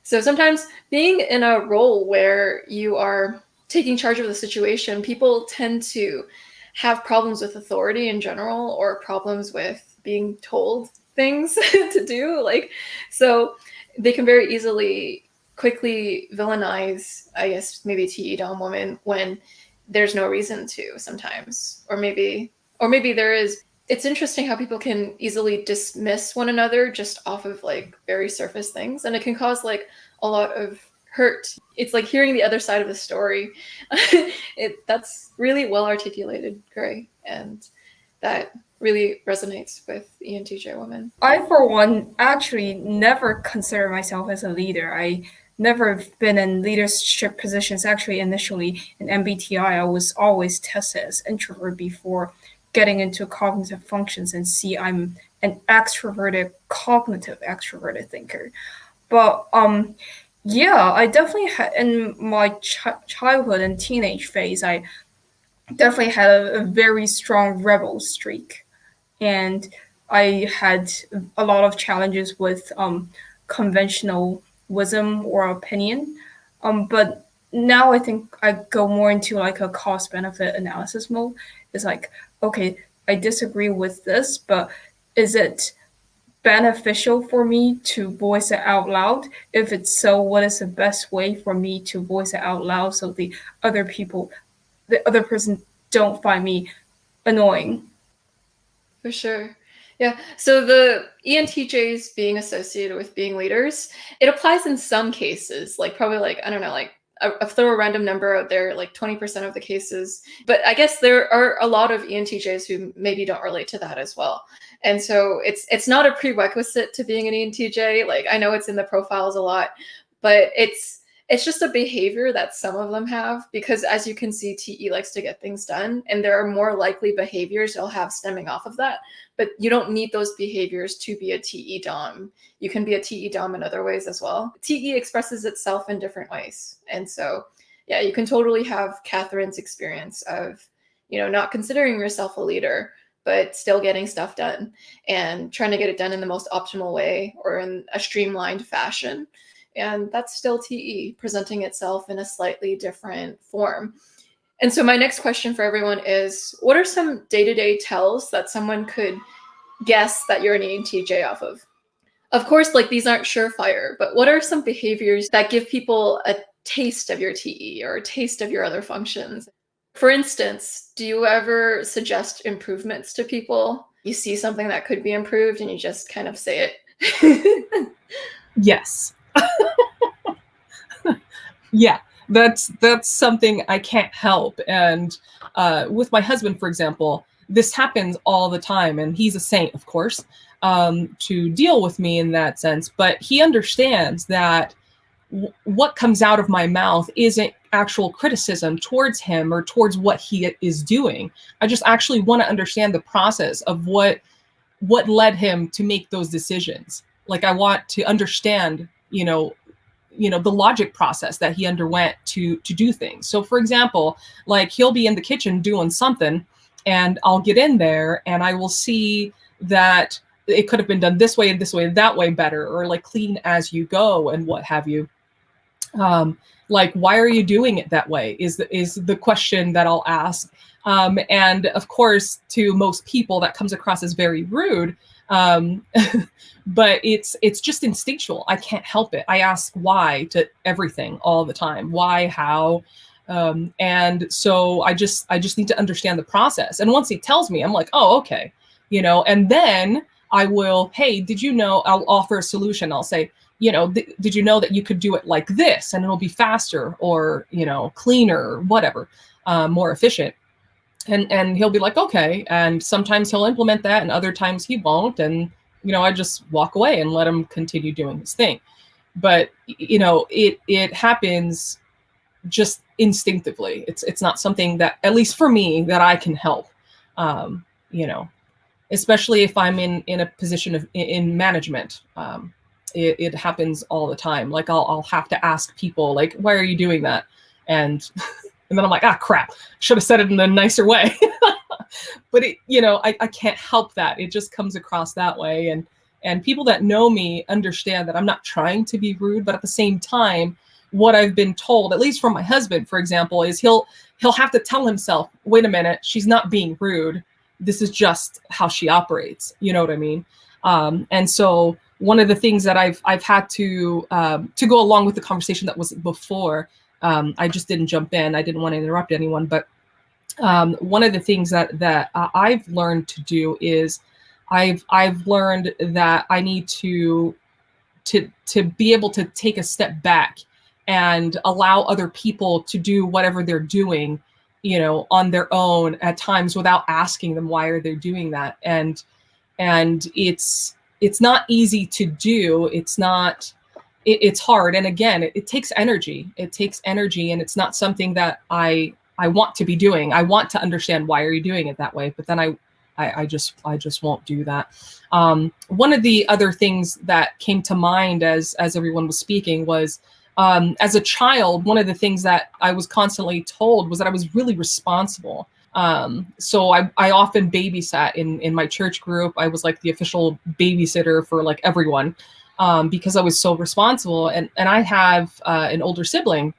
So sometimes being in a role where you are taking charge of the situation, people tend to have problems with authority in general, or problems with being told things to do. Like, so they can very easily quickly villainize, I guess, maybe TE Dom woman when there's no reason to sometimes, or maybe there is. It's interesting how people can easily dismiss one another just off of like very surface things, and it can cause like a lot of hurt. It's like hearing the other side of the story. That's really well articulated, Gray, and that really resonates with ENTJ women. I, for one, actually never consider myself as a leader. I never been in leadership positions. Actually, initially in MBTI, I was always tested as introvert before getting into cognitive functions and see I'm an cognitive extroverted thinker. But yeah, I definitely had in my childhood and teenage phase, I definitely had a very strong rebel streak. And I had a lot of challenges with conventional wisdom or opinion. But now I think I go more into like a cost-benefit analysis mode. It's like, okay, I disagree with this, but is it beneficial for me to voice it out loud? If it's so, what is the best way for me to voice it out loud so the other person don't find me annoying? For sure. Yeah. So the ENTJs being associated with being leaders, it applies in some cases, like probably like, I don't know, like I'll throw a random number out there, like 20% of the cases. But I guess there are a lot of ENTJs who maybe don't relate to that as well. And so it's not a prerequisite to being an ENTJ. Like, I know it's in the profiles a lot, but it's It's just a behavior that some of them have, because as you can see, TE likes to get things done, and there are more likely behaviors you'll have stemming off of that. But you don't need those behaviors to be a TE Dom. You can be a TE Dom in other ways as well. TE expresses itself in different ways. And so, yeah, you can totally have Katherine's experience of, not considering yourself a leader, but still getting stuff done and trying to get it done in the most optimal way or in a streamlined fashion. And that's still TE presenting itself in a slightly different form. And so my next question for everyone is, what are some day-to-day tells that someone could guess that you're an ENTJ off of? Of course, these aren't surefire, but what are some behaviors that give people a taste of your TE or a taste of your other functions? For instance, do you ever suggest improvements to people? You see something that could be improved and you just kind of say it? Yes. Yeah, that's something I can't help. And with my husband, for example, this happens all the time, and he's a saint, of course, to deal with me in that sense. But he understands that what comes out of my mouth isn't actual criticism towards him or towards what he is doing. I just actually want to understand the process of what led him to make those decisions. I want to understand, the logic process that he underwent to do things. So for example, he'll be in the kitchen doing something, and I'll get in there and I will see that it could have been done this way, that way better, or clean as you go and what have you. Why are you doing it that way is the question that I'll ask. And of course, to most people that comes across as very rude. But it's just instinctual. I can't help it. I ask why to everything all the time. Why, how, and so I just need to understand the process. And once he tells me, I'm like, oh, okay, and then I will, hey, did you know, I'll offer a solution. I'll say, did you know that you could do it like this and it'll be faster or, cleaner or whatever, more efficient. And he'll be like, okay. And sometimes he'll implement that and other times he won't. And, I just walk away and let him continue doing his thing. But, it happens just instinctively. It's not something that, at least for me, that I can help, especially if I'm in a position of in management. It happens all the time. I'll have to ask people, why are you doing that? And then I'm like, crap, should have said it in a nicer way. But I can't help that. It just comes across that way. And people that know me understand that I'm not trying to be rude, but at the same time, what I've been told, at least from my husband, for example, is he'll have to tell himself, wait a minute, she's not being rude. This is just how she operates. You know what I mean? And so one of the things that I've had to go along with the conversation that was before, I just didn't jump in. I didn't want to interrupt anyone, but one of the things that I've learned to do is I've learned that I need to be able to take a step back and allow other people to do whatever they're doing, on their own at times without asking them why are they doing that. And it's not easy to do. It's hard. And again, it takes energy. It takes energy, and it's not something that I want to be doing. I want to understand why are you doing it that way, but then I just won't do that. One of the other things that came to mind as everyone was speaking was, as a child, one of the things that I was constantly told was that I was really responsible. So I often babysat in my church group. I was the official babysitter for everyone, because I was so responsible. And I have an older sibling,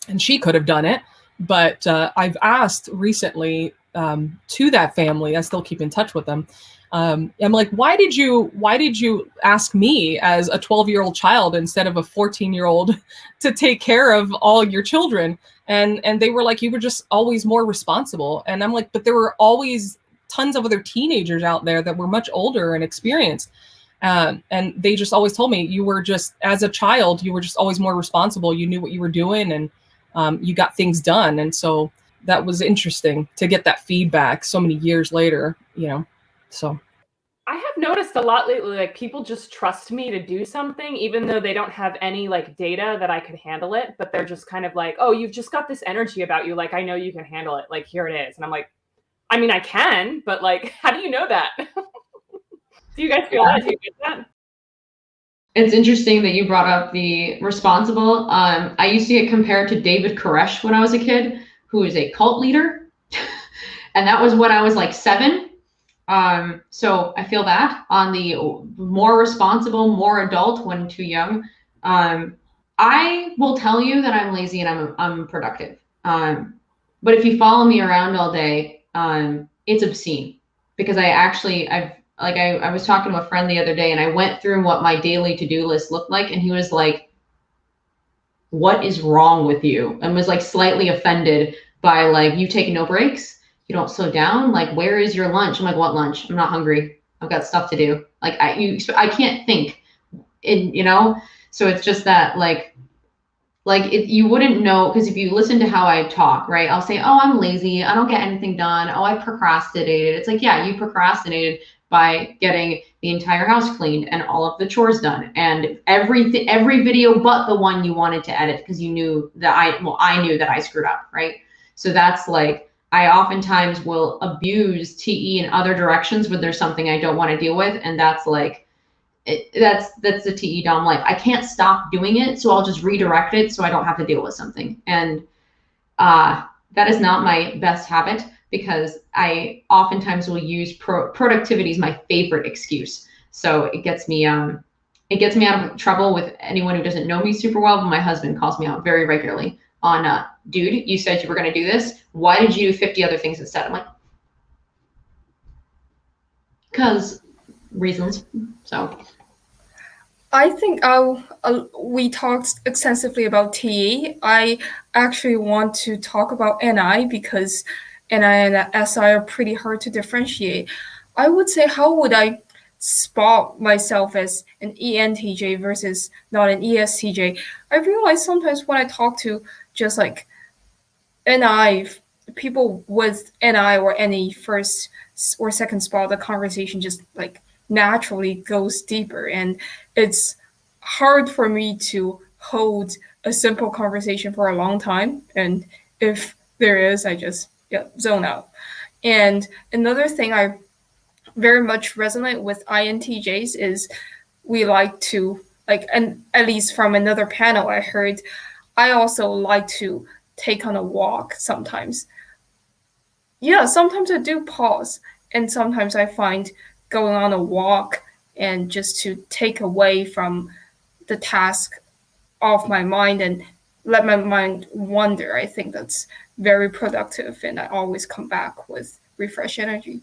and she could have done it. But I've asked recently to that family, I still keep in touch with them. I'm like, why did you ask me as a 12-year-old child instead of a 14-year-old to take care of all your children? And they were like, you were just always more responsible. And I'm like, but there were always tons of other teenagers out there that were much older and experienced. And they just always told me, you were just, as a child, you were just always more responsible. You knew what you were doing, and you got things done. And so that was interesting to get that feedback so many years later, so. I have I've noticed a lot lately, like people just trust me to do something, even though they don't have any like data that I could handle it, but they're just kind of like, oh, you've just got this energy about you. Like, I know you can handle it. Like, here it is. And I'm like, I mean, I can, but like, how do you know that? Do you guys feel that? Do you get that? It's interesting that you brought up the responsible. I used to get compared to David Koresh when I was a kid, who is a cult leader. And that was when I was like 7. So I feel that on the more responsible, more adult when too young. I will tell you that I'm lazy and I'm productive. But if you follow me around all day, it's obscene because I was talking to a friend the other day and I went through what my daily to-do list looked like. And he was like, what is wrong with you? And was like slightly offended by like, you take no breaks. You don't slow down. Like, where is your lunch? I'm like, what lunch? I'm not hungry. I've got stuff to do. Like I can't think so it's just that you wouldn't know, because if you listen to how I talk, right, I'll say, oh, I'm lazy. I don't get anything done. Oh, I procrastinated. It's like, yeah, you procrastinated by getting the entire house cleaned and all of the chores done and every video but the one you wanted to edit because you knew that I knew that I screwed up, right? So that's like, I oftentimes will abuse TE in other directions when there's something I don't want to deal with, and that's like, that's the TE Dom life. I can't stop doing it, so I'll just redirect it so I don't have to deal with something. And that is not my best habit, because I oftentimes will use productivity as my favorite excuse. So it gets me out of trouble with anyone who doesn't know me super well, but my husband calls me out very regularly on, dude, you said you were going to do this. Why did you do 50 other things instead? I'm like, because reasons. So I think we talked extensively about TE. I actually want to talk about NI because NI and SI are pretty hard to differentiate. I would say, how would I spot myself as an ENTJ versus not an ESTJ? I realize sometimes when I talk to just like NI, people with NI or any first or second spot, the conversation just like naturally goes deeper, and it's hard for me to hold a simple conversation for a long time, and if there is, I just zone out. And another thing I very much resonate with INTJs is we like to, like, and at least from another panel I heard, I also like to take on a walk sometimes. Yeah, sometimes I do pause, and sometimes I find going on a walk and just to take away from the task off my mind and let my mind wander. I think that's very productive, and I always come back with refreshed energy.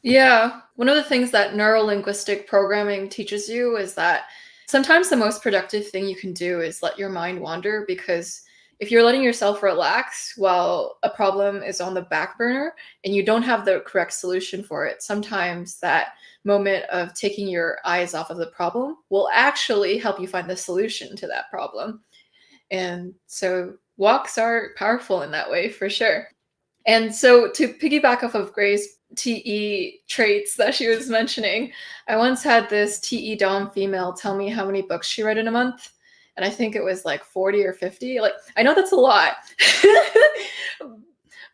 Yeah, one of the things that neuro-linguistic programming teaches you is that sometimes the most productive thing you can do is let your mind wander, because if you're letting yourself relax while a problem is on the back burner and you don't have the correct solution for it, sometimes that moment of taking your eyes off of the problem will actually help you find the solution to that problem. And so walks are powerful in that way, for sure. And so to piggyback off of Gray's TE traits that she was mentioning, I once had this TE Dom female tell me how many books she read in a month. And I think it was like 40 or 50. Like, I know that's a lot.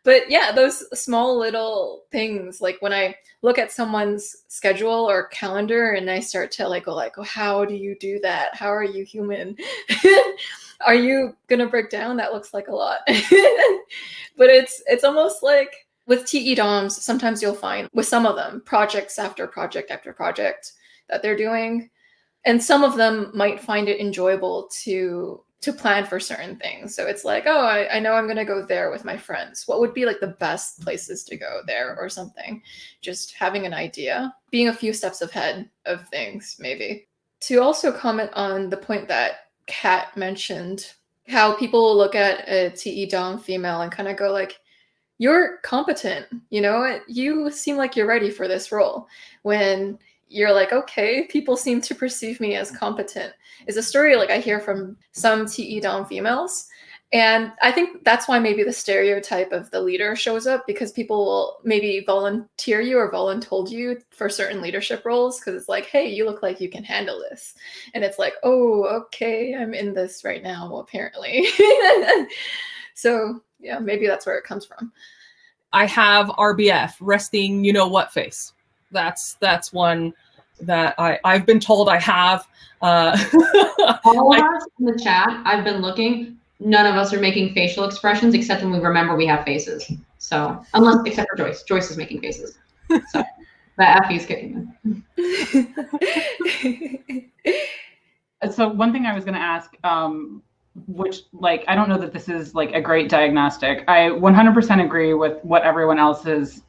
But yeah, those small little things, like when I look at someone's schedule or calendar and I start to like go like, oh, how do you do that? How are you human? Are you gonna break down? That looks like a lot. But it's almost like with TE DOMs, sometimes you'll find with some of them projects after project after project that they're doing. And some of them might find it enjoyable to plan for certain things. So it's like, oh, I know I'm going to go there with my friends. What would be like the best places to go there or something? Just having an idea, being a few steps ahead of things, maybe. To also comment on the point that Kat mentioned, how people will look at a TE Dom female and kind of go like, you're competent, you seem like you're ready for this role. When you're like, okay, people seem to perceive me as competent, is a story like I hear from some TE Dom females. And I think that's why maybe the stereotype of the leader shows up, because people will maybe volunteer you or voluntold you for certain leadership roles because it's like, hey, you look like you can handle this. And it's like, oh, okay, I'm in this right now, apparently. So yeah, maybe that's where it comes from. I have RBF, resting you know what face. That's one that I've been told I have. All of us in the chat, I've been looking. None of us are making facial expressions except when we remember we have faces. So except for Joyce. Joyce is making faces. So that Effie's kicking in. So one thing I was going to ask, which like, I don't know that this is like a great diagnostic. I 100% agree with what everyone else has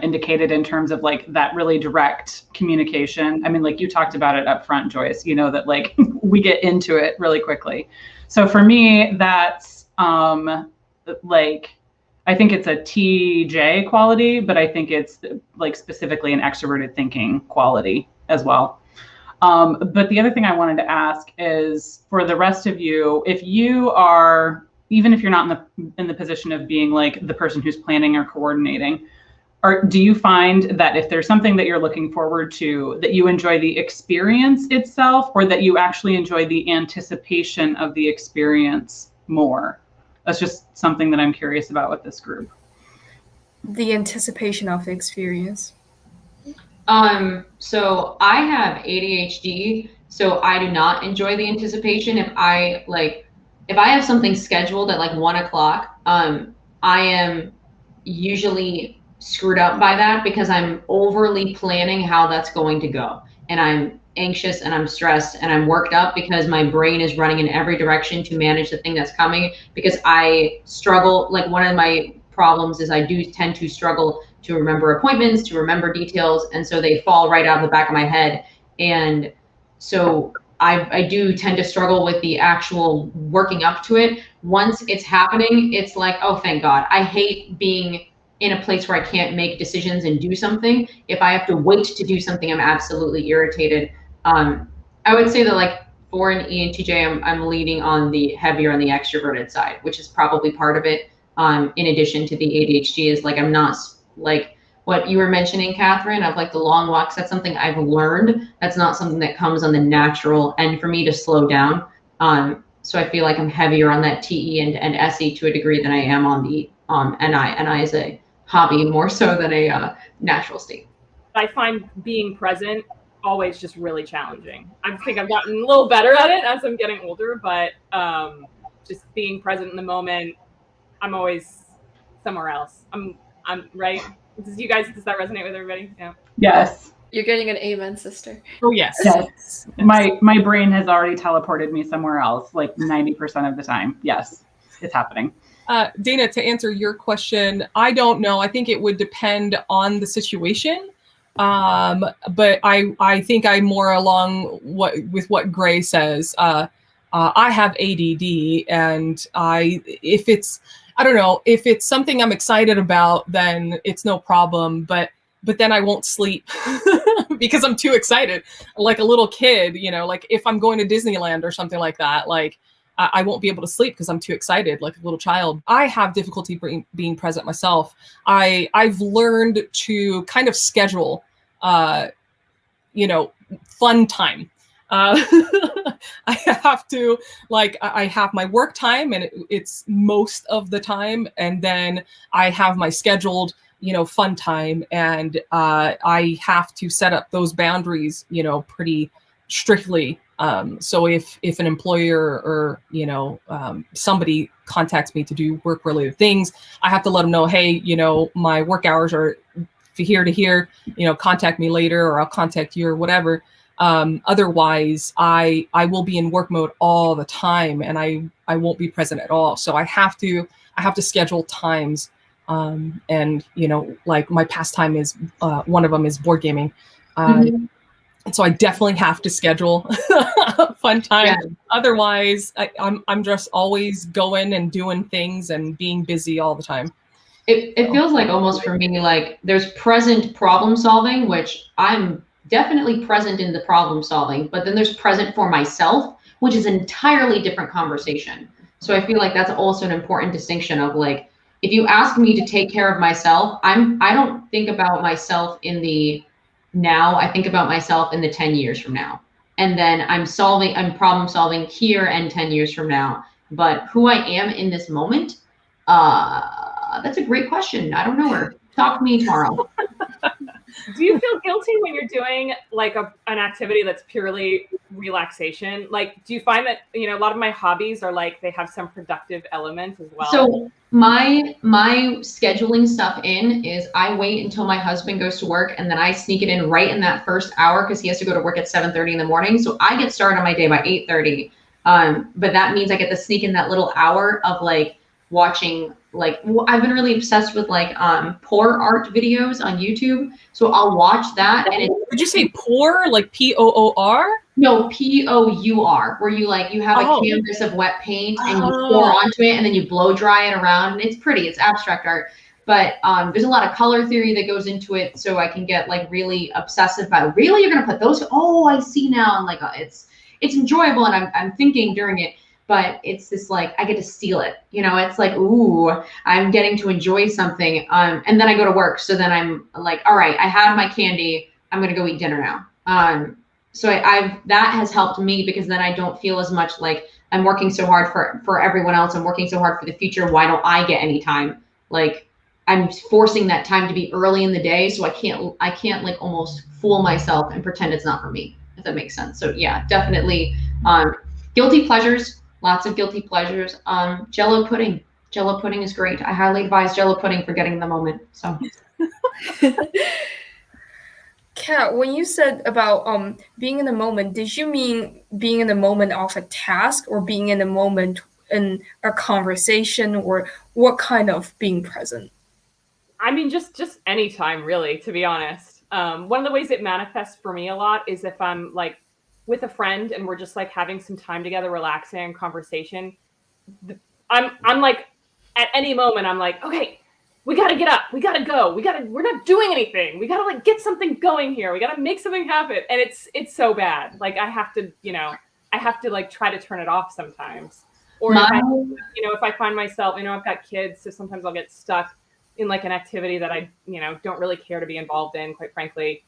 indicated in terms of like that really direct communication. I mean, like you talked about it up front, Joyce, you know, that like we get into it really quickly. So for me, that's like, I think it's a TJ quality, but I think it's like specifically an extroverted thinking quality as well. But the other thing I wanted to ask is for the rest of you, if you are, even if you're not in the position of being like the person who's planning or coordinating, do you find that if there's something that you're looking forward to, that you enjoy the experience itself, or that you actually enjoy the anticipation of the experience more? That's just something that I'm curious about with this group. The anticipation of the experience. So I have ADHD, so I do not enjoy the anticipation. If I have something scheduled at like 1 o'clock, I am usually screwed up by that because I'm overly planning how that's going to go. And I'm anxious and I'm stressed and I'm worked up because my brain is running in every direction to manage the thing that's coming, because I struggle. Like one of my problems is I do tend to struggle to remember appointments, to remember details. And so they fall right out of the back of my head. And so I do tend to struggle with the actual working up to it. Once it's happening, it's like, oh, thank God. I hate being in a place where I can't make decisions and do something. If I have to wait to do something, I'm absolutely irritated. I would say that like for an ENTJ, I'm leaning on the heavier on the extroverted side, which is probably part of it. In addition to the ADHD, is like, I'm not like what you were mentioning, Catherine, of like the long walks. That's something I've learned. That's not something that comes on the natural end for me to slow down. So I feel like I'm heavier on that TE and SE to a degree than I am on the NI. NI is a hobby more so than a natural state. I find being present always just really challenging. I think I've gotten a little better at it as I'm getting older, but just being present in the moment, I'm always somewhere else. I'm right. Does that resonate with everybody? Yeah. Yes. You're getting an amen, sister. Oh yes. Yes. My brain has already teleported me somewhere else, like 90% of the time. Yes, it's happening. Dana, to answer your question, I don't know. I think it would depend on the situation. But I think I'm more along with what Gray says. I have ADD, and if it's something I'm excited about, then it's no problem. But then I won't sleep because I'm too excited, like a little kid. You know, like if I'm going to Disneyland or something like that, like I won't be able to sleep because I'm too excited, like a little child. I have difficulty being present myself. I've learned to kind of schedule, fun time. I have to, like, I have my work time, and it's most of the time, and then I have my scheduled, fun time, and I have to set up those boundaries, pretty strictly. So if an employer or, somebody contacts me to do work-related things, I have to let them know, hey, my work hours are here to here, contact me later, or I'll contact you or whatever. Otherwise, I will be in work mode all the time, and I won't be present at all. So I have to schedule times. And, like my pastime is, one of them is board gaming. And so I definitely have to schedule fun time. Yeah. Otherwise, I'm just always going and doing things and being busy all the time. It feels like almost for me, like there's present problem solving, which I'm definitely present in the problem solving, but then there's present for myself, which is an entirely different conversation. So I feel like that's also an important distinction of like, if you ask me to take care of myself, I don't think about myself in the now, I think about myself in the 10 years from now. And then I'm problem solving here and 10 years from now. But who I am in this moment, that's a great question. I don't know her. Talk to me tomorrow. Do you feel guilty when you're doing like an activity that's purely relaxation? Like, do you find that, you know, a lot of my hobbies are like, they have some productive element as well? So my scheduling stuff in is I wait until my husband goes to work, and then I sneak it in right in that first hour because he has to go to work at 7:30 in the morning. So I get started on my day by 8:30. But that means I get to sneak in that little hour of like watching, like I've been really obsessed with like pour art videos on YouTube. So I'll watch that. And Did you say pour, like P-O-O-R? No, P-O-U-R, where you like, you have a canvas of wet paint and you pour onto it and then you blow dry it around, and it's pretty, it's abstract art. But there's a lot of color theory that goes into it. So I can get like really obsessive about, really, you're gonna put those, oh, I see now. And like, it's enjoyable, and I'm thinking during it, but it's this like, I get to steal it. You know, it's like, ooh, I'm getting to enjoy something. And then I go to work. So then I'm like, all right, I had my candy, I'm gonna go eat dinner now. So that has helped me, because then I don't feel as much like I'm working so hard for everyone else. I'm working so hard for the future. Why don't I get any time? Like I'm forcing that time to be early in the day. So I can't like almost fool myself and pretend it's not for me, if that makes sense. So yeah, definitely guilty pleasures, lots of guilty pleasures. Jello pudding. Jello pudding is great. I highly advise Jello pudding for getting in the moment. So Kat, when you said about being in the moment, did you mean being in the moment of a task, or being in the moment in a conversation, or what kind of being present? I mean, just any time, really, to be honest. One of the ways it manifests for me a lot is if I'm like with a friend and we're just like having some time together, relaxing, conversation. I'm like, at any moment, I'm like, okay, we got to get up. We got to go. We're not doing anything. We got to like get something going here. We got to make something happen. And it's so bad. Like I have to like try to turn it off sometimes. Or if I find myself, I've got kids, so sometimes I'll get stuck in like an activity that I, don't really care to be involved in, quite frankly.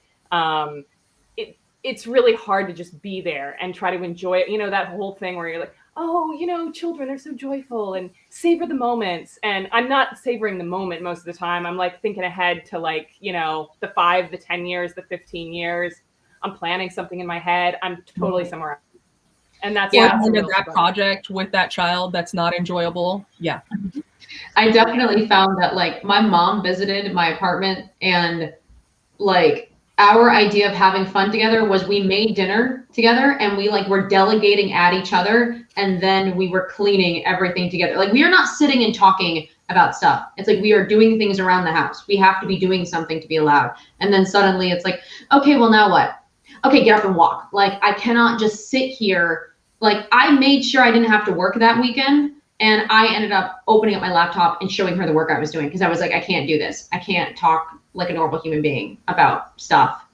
It's really hard to just be there and try to enjoy it. that whole thing where you're like, oh, children are so joyful and savor the moments. And I'm not savoring the moment most of the time. I'm like thinking ahead to like, the 5, the 10 years, the 15 years. I'm planning something in my head. I'm totally somewhere else. And that's that project with that child that's not enjoyable. Yeah. I definitely found that like my mom visited my apartment, and like our idea of having fun together was we made dinner together, and we like were delegating at each other, and then we were cleaning everything together. Like we are not sitting and talking about stuff. It's like we are doing things around the house. We have to be doing something to be allowed. And then suddenly it's like, okay, well now what? Okay, get up and walk. Like I cannot just sit here. Like I made sure I didn't have to work that weekend, and I ended up opening up my laptop and showing her the work I was doing, because I was like, I can't do this. I can't talk like a normal human being about stuff.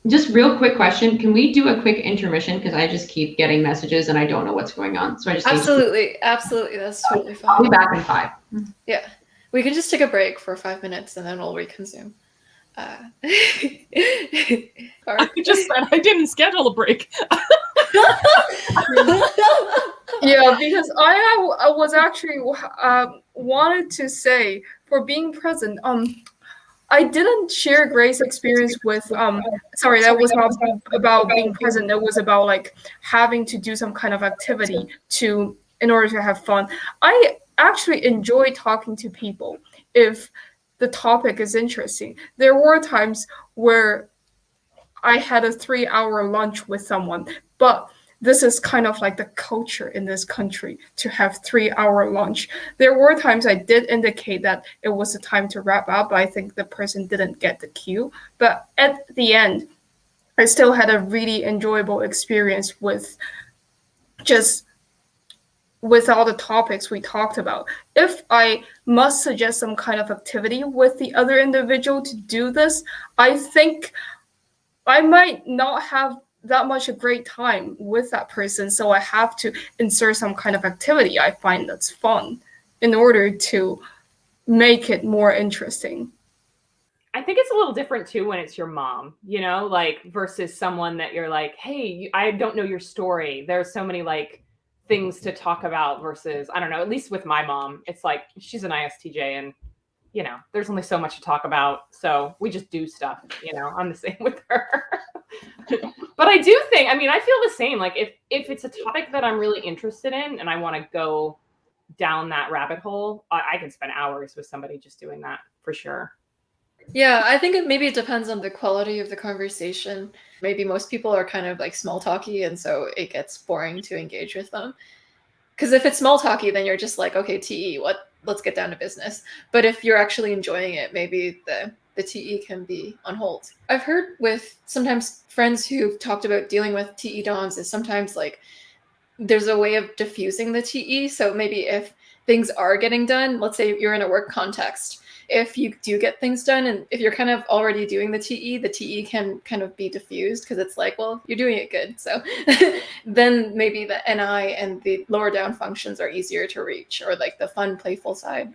Just real quick question. Can we do a quick intermission? Because I just keep getting messages and I don't know what's going on. So I just absolutely. That's totally fine. I'll be back in 5. Yeah. We can just take a break for 5 minutes and then we'll reconsume. I just said I didn't schedule a break. Yeah, because I was actually wanted to say, for being present, I didn't share Grace's experience with sorry, that was not about being present. It was about like having to do some kind of activity in order to have fun. I actually enjoy talking to people if the topic is interesting. There were times where I had a 3-hour lunch with someone, but this is kind of like the culture in this country to have 3-hour lunch. There were times I did indicate that it was the time to wrap up, but I think the person didn't get the cue. But at the end, I still had a really enjoyable experience with all the topics we talked about. If I must suggest some kind of activity with the other individual to do this, I think I might not have that much a great time with that person, so I have to insert some kind of activity I find that's fun in order to make it more interesting. I think it's a little different too when it's your mom, you know, like versus someone that you're like, hey, I don't know your story. There's so many like things to talk about versus, I don't know, at least with my mom, it's like she's an ISTJ and, you know, there's only so much to talk about. So we just do stuff, you know, I'm the same with her. But I do think, I mean, I feel the same. Like if it's a topic that I'm really interested in and I want to go down that rabbit hole, I can spend hours with somebody just doing that for sure. Yeah, I think maybe it depends on the quality of the conversation. Maybe most people are kind of like small talky, and so it gets boring to engage with them. Because if it's small talky, then you're just like, okay, TE, let's get down to business. But if you're actually enjoying it, maybe the TE can be on hold. I've heard with sometimes friends who've talked about dealing with TE DOMs is sometimes like there's a way of diffusing the TE. So maybe if things are getting done, let's say you're in a work context, if you do get things done and if you're kind of already doing the TE can kind of be diffused because it's like, well, you're doing it good. So then maybe the NI and the lower down functions are easier to reach, or like the fun, playful side.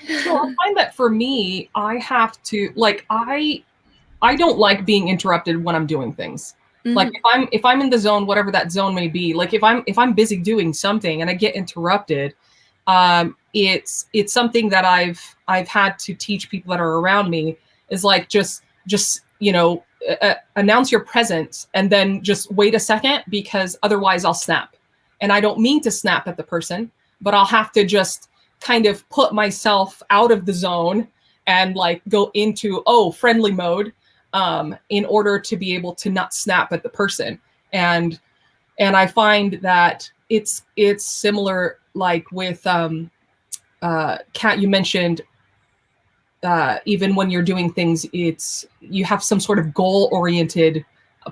So I find that for me, I have to, like, I don't like being interrupted when I'm doing things. Mm-hmm. Like if I'm in the zone, whatever that zone may be, like if I'm busy doing something and I get interrupted, it's something that I've had to teach people that are around me is like, just, you know, announce your presence and then just wait a second, because otherwise I'll snap. And I don't mean to snap at the person, but I'll have to just kind of put myself out of the zone and like go into, friendly mode, in order to be able to not snap at the person. And I find that it's similar, like with Kat, you mentioned even when you're doing things, you have some sort of goal-oriented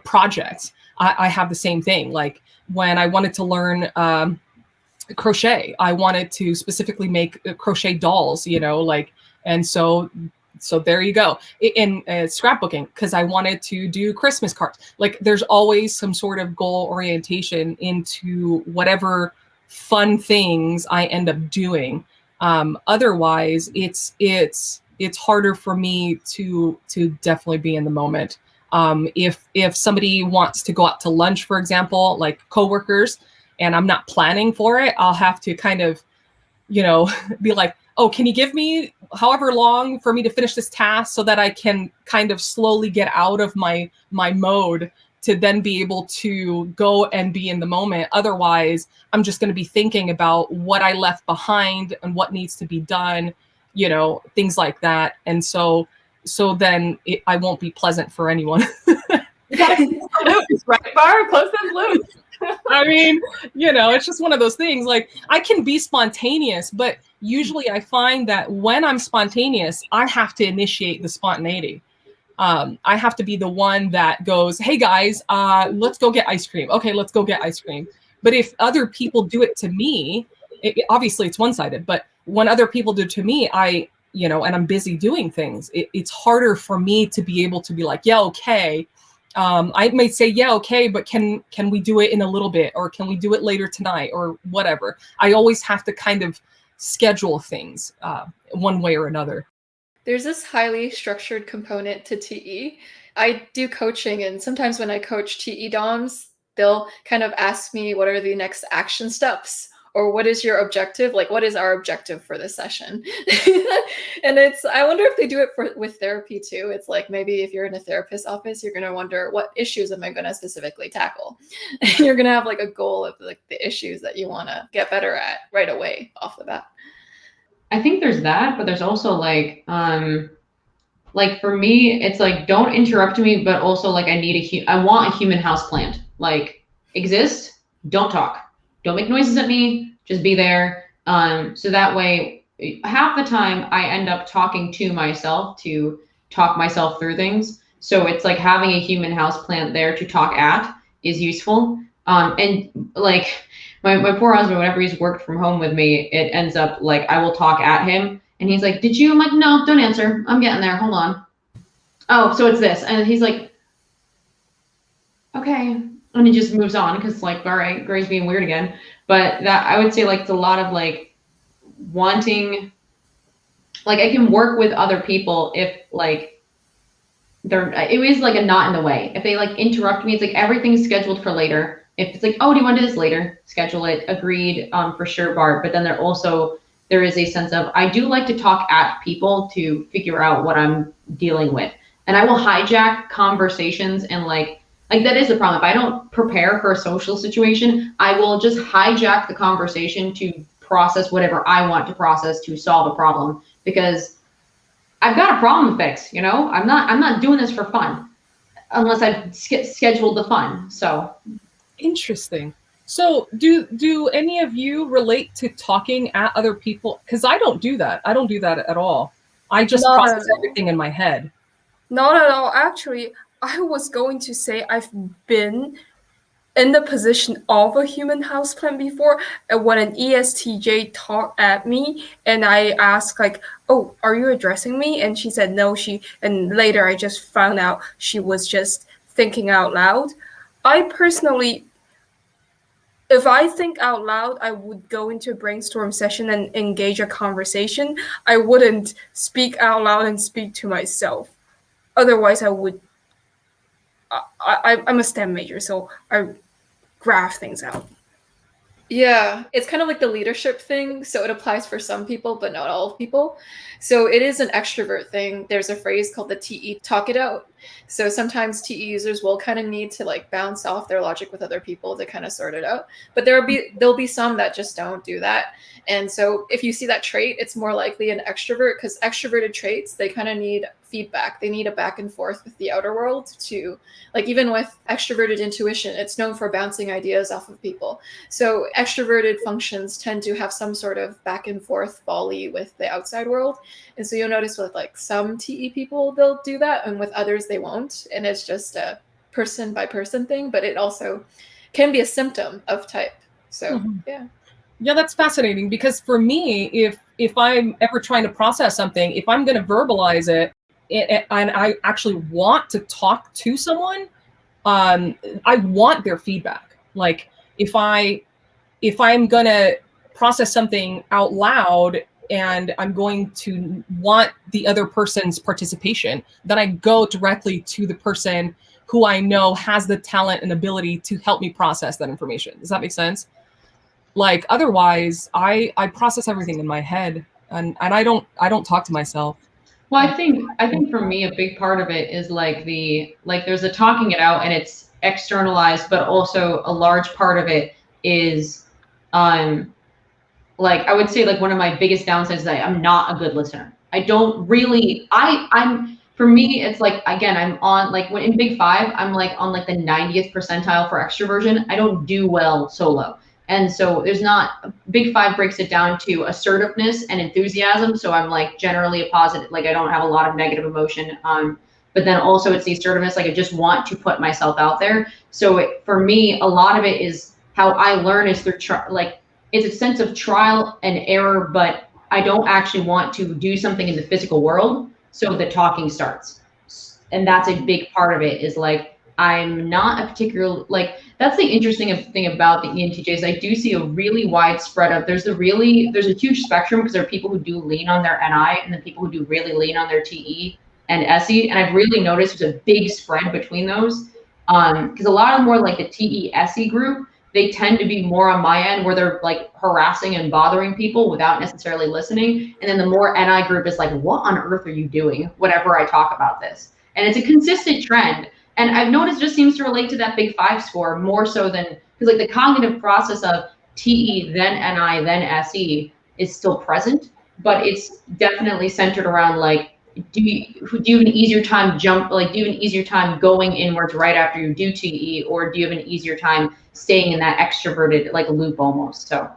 project. I have the same thing. Like when I wanted to learn crochet, I wanted to specifically make crochet dolls, you know, like, and so there you go. In scrapbooking, because I wanted to do Christmas cards. Like there's always some sort of goal orientation into whatever fun things I end up doing. Otherwise, it's harder for me to definitely be in the moment. If somebody wants to go out to lunch, for example, like coworkers, and I'm not planning for it, I'll have to kind of, you know, be like, oh, can you give me however long for me to finish this task so that I can kind of slowly get out of my mode to then be able to go and be in the moment. Otherwise, I'm just going to be thinking about what I left behind and what needs to be done, you know, things like that. And so then I won't be pleasant for anyone. Right, Barb? Close those loops. I mean, you know, it's just one of those things. Like I can be spontaneous, but usually I find that when I'm spontaneous, I have to initiate the spontaneity. I have to be the one that goes, hey guys, let's go get ice cream. Okay, let's go get ice cream. But if other people do it to me, obviously it's one-sided, but when other people do it to me, you know, and I'm busy doing things, it's harder for me to be able to be like, yeah, okay. I may say, yeah, okay, but can we do it in a little bit, or can we do it later tonight, or whatever. I always have to kind of schedule things one way or another. There's this highly structured component to TE. I do coaching, and sometimes when I coach TE DOMs, they'll kind of ask me, what are the next action steps? Or what is your objective? Like, what is our objective for this session? And I wonder if they do it with therapy too. It's like, maybe if you're in a therapist's office, you're going to wonder, what issues am I going to specifically tackle? And you're going to have like a goal of like the issues that you want to get better at right away off the bat. I think there's that, but there's also like for me, it's like, don't interrupt me, but also like I want a human houseplant. Like, exist, don't talk. Don't make noises at me, just be there. So that way, half the time I end up talking to myself to talk myself through things. So it's like having a human houseplant there to talk at is useful. And like my poor husband, whenever he's worked from home with me, it ends up like I will talk at him and he's like, did you? I'm like, no, don't answer. I'm getting there. Hold on. Oh, so it's this. And he's like, okay. And it just moves on because like, all right, Gray's being weird again. But that I would say like it's a lot of like wanting, like I can work with other people if like it was like a knot in the way. If they like interrupt me, it's like everything's scheduled for later. If it's like, oh, do you want to do this later? Schedule it. Agreed, for sure, Barb. But then there is a sense of I do like to talk at people to figure out what I'm dealing with. And I will hijack conversations and like that is the problem. If I don't prepare for a social situation, I will just hijack the conversation to process whatever I want to process to solve a problem because I've got a problem to fix, you know? I'm not doing this for fun unless I've scheduled the fun. So interesting. So do any of you relate to talking at other people? Because I don't do that. I don't do that at all. I just process everything in my head. Not at all. Actually, I was going to say I've been in the position of a human houseplant before, and when an ESTJ talked at me and I asked like, oh, are you addressing me? And she said no, and later I just found out she was just thinking out loud. I personally, if I think out loud, I would go into a brainstorm session and engage a conversation. I wouldn't speak out loud and speak to myself. Otherwise, I would. I'm a STEM major, so I graph things out. Yeah, it's kind of like the leadership thing. So it applies for some people, but not all people. So it is an extrovert thing. There's a phrase called the TE talk it out. So sometimes TE users will kind of need to like bounce off their logic with other people to kind of sort it out. But there'll be some that just don't do that. And so if you see that trait, it's more likely an extrovert because extroverted traits, they kind of need feedback. They need a back and forth with the outer world to, like, even with extroverted intuition, it's known for bouncing ideas off of people. So extroverted functions tend to have some sort of back and forth volley with the outside world. And so you'll notice with like some TE people, they'll do that, and with others they won't. And it's just a person by person thing, but it also can be a symptom of type. So yeah. Yeah, that's fascinating because for me, if I'm ever trying to process something, if I'm going to verbalize it, and I actually want to talk to someone, I want their feedback. Like if I'm going to process something out loud and I'm going to want the other person's participation, then I go directly to the person who I know has the talent and ability to help me process that information. Does that make sense? Like otherwise, I process everything in my head, and I don't talk to myself. Well, I think for me, a big part of it is like there's a talking it out and it's externalized, but also a large part of it is, like I would say like one of my biggest downsides is that I'm not a good listener. I don't really, for me, it's like, again, I'm on like when in Big Five, I'm like on like the 90th percentile for extroversion. I don't do well solo. And so there's not, Big Five breaks it down to assertiveness and enthusiasm. So I'm like generally a positive, like I don't have a lot of negative emotion. But then also it's the assertiveness, like I just want to put myself out there. So for me, a lot of it is how I learn is through, it's a sense of trial and error, but I don't actually want to do something in the physical world. So the talking starts. And that's a big part of it is like, I'm not a particular, like, that's the interesting thing about the ENTJs. I do see a really wide spread of, there's a huge spectrum because there are people who do lean on their NI and then people who do really lean on their TE and SE. And I've really noticed there's a big spread between those. Because a lot of them more like the TE SE group, they tend to be more on my end where they're like harassing and bothering people without necessarily listening. And then the more NI group is like, what on earth are you doing whenever I talk about this? And it's a consistent trend. And I've noticed it just seems to relate to that Big Five score more so than, because like the cognitive process of TE, then NI, then SE is still present, but it's definitely centered around like, do you have an easier time going inwards right after you do TE, or do you have an easier time staying in that extroverted like loop almost? So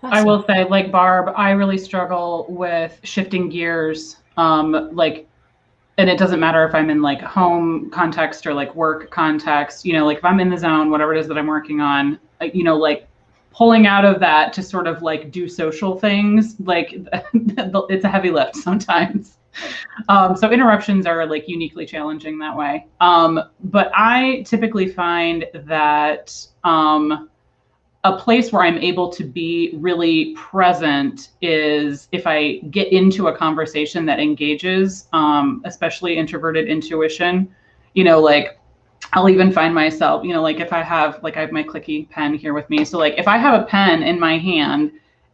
I will say, like Barb, I really struggle with shifting gears. And it doesn't matter if I'm in like home context or like work context, like if I'm in the zone, whatever it is that I'm working on, like pulling out of that to sort of like do social things, like it's a heavy lift sometimes. So interruptions are like uniquely challenging that way. But I typically find that a place where I'm able to be really present is if I get into a conversation that engages, especially introverted intuition. Like I'll even find myself, like if I have my clicky pen here with me. So like if I have a pen in my hand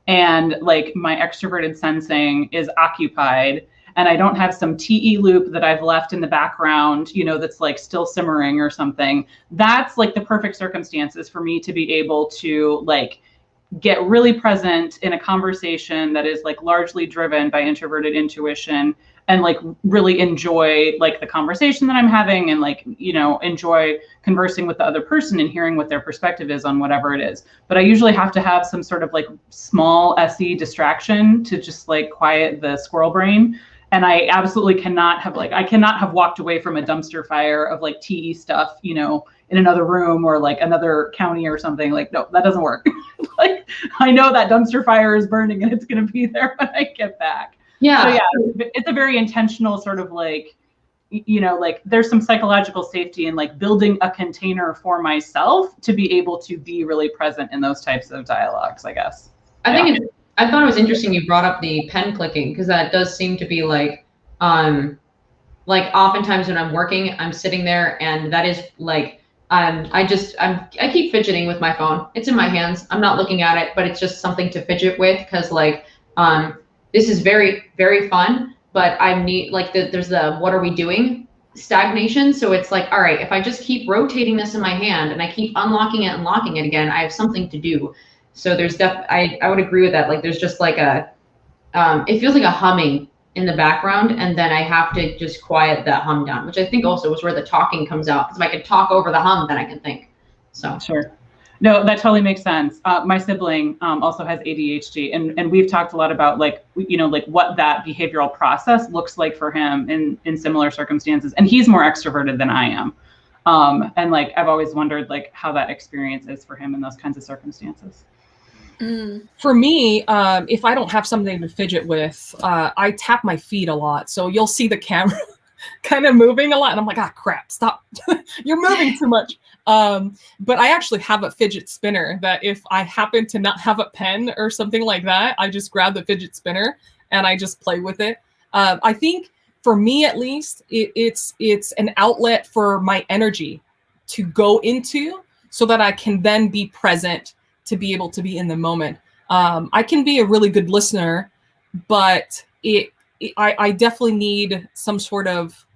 and like my extroverted sensing is occupied and I don't have some TE loop that I've left in the background, that's like still simmering or something, that's like the perfect circumstances for me to be able to like get really present in a conversation that is like largely driven by introverted intuition and like really enjoy like the conversation that I'm having and like, enjoy conversing with the other person and hearing what their perspective is on whatever it is. But I usually have to have some sort of like small SE distraction to just like quiet the squirrel brain. And I absolutely cannot have walked away from a dumpster fire of like TE stuff, in another room or like another county or something. Like, no, that doesn't work. Like, I know that dumpster fire is burning and it's going to be there when I get back. Yeah. So yeah, it's a very intentional sort of like, like there's some psychological safety in like building a container for myself to be able to be really present in those types of dialogues, I guess. I thought it was interesting you brought up the pen clicking, because that does seem to be like oftentimes when I'm working, I'm sitting there and that is like, I keep fidgeting with my phone. It's in my hands. I'm not looking at it, but it's just something to fidget with because like, this is very, very fun, but I need like there's the, what are we doing stagnation. So it's like, all right, if I just keep rotating this in my hand and I keep unlocking it and locking it again, I have something to do. So there's I would agree with that. Like there's just like it feels like a humming in the background, and then I have to just quiet that hum down, which I think also is where the talking comes out. Because if I can talk over the hum, then I can think. So sure. No, that totally makes sense. My sibling also has ADHD, and we've talked a lot about like, like what that behavioral process looks like for him in similar circumstances. And he's more extroverted than I am. And like, I've always wondered like how that experience is for him in those kinds of circumstances. For me, if I don't have something to fidget with, I tap my feet a lot. So you'll see the camera kind of moving a lot. And I'm like, crap, stop. You're moving too much. But I actually have a fidget spinner that if I happen to not have a pen or something like that, I just grab the fidget spinner and I just play with it. I think for me, at least, it's an outlet for my energy to go into so that I can then be present to be able to be in the moment. I can be a really good listener, but I definitely need some sort of,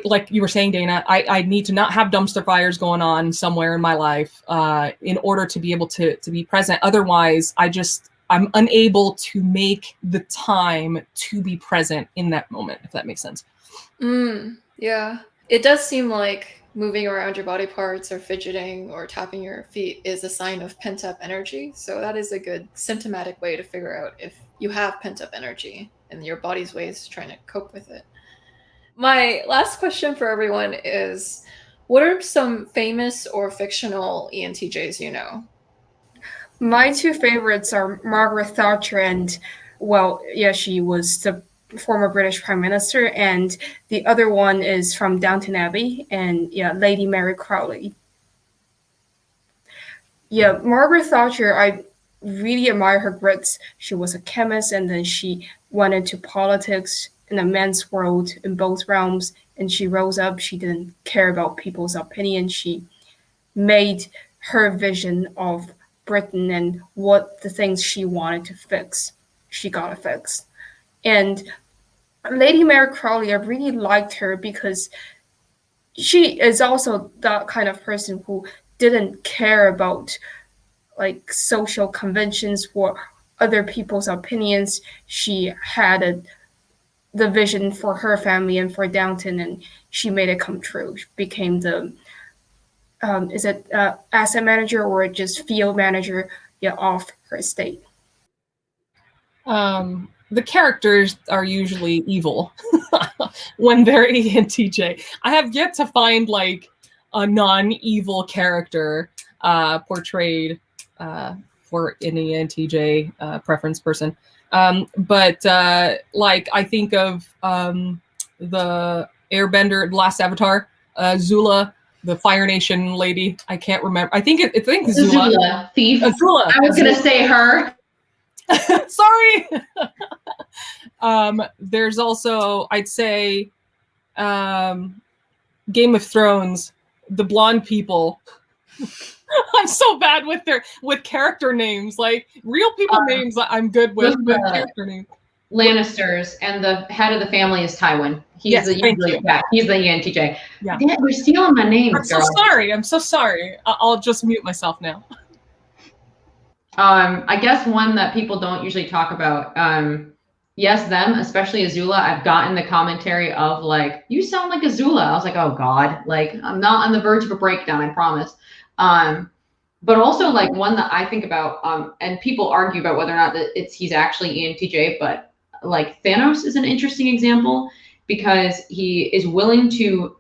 like you were saying, Dana, I need to not have dumpster fires going on somewhere in my life in order to be able to be present. Otherwise, I'm unable to make the time to be present in that moment, if that makes sense. Yeah. It does seem like moving around your body parts or fidgeting or tapping your feet is a sign of pent-up energy. So that is a good symptomatic way to figure out if you have pent-up energy and your body's ways trying to cope with it. My last question for everyone is, what are some famous or fictional ENTJs you know? My two favorites are Margaret Thatcher and, well, yeah, she was the former British Prime Minister, and the other one is from Downton Abbey, and yeah, Lady Mary Crawley. Yeah, Margaret Thatcher, I really admire her grit. She was a chemist, and then she went into politics in the men's world in both realms, and she rose up. She didn't care about people's opinion. She made her vision of Britain and what the things she wanted to fix, she got it fixed. And Lady Mary Crawley, I really liked her because she is also that kind of person who didn't care about like social conventions or other people's opinions. She had the vision for her family and for Downton, and she made it come true. She became the asset manager or just field manager of her estate. The characters are usually evil when they're ENTJ. I have yet to find like a non-evil character portrayed for an ENTJ preference person. But like I think of the Airbender, the last Avatar, Zula, the Fire Nation lady. I can't remember. I think Zula. Zula, thief. Zula. I was gonna say her. Sorry. There's also, I'd say, Game of Thrones, the blonde people. I'm so bad with character names. Like real people names I'm good with, but character names. Lannisters, and the head of the family is Tywin. He's the ENTJ. Yeah. You're stealing my name, I'm so sorry. I'm so sorry. I'll just mute myself now. I guess one that people don't usually talk about. Yes, them, especially Azula. I've gotten the commentary of like, you sound like Azula. I was like, oh God, like I'm not on the verge of a breakdown, I promise. But also like one that I think about, and people argue about whether or not that he's actually ENTJ, but like Thanos is an interesting example because he is willing to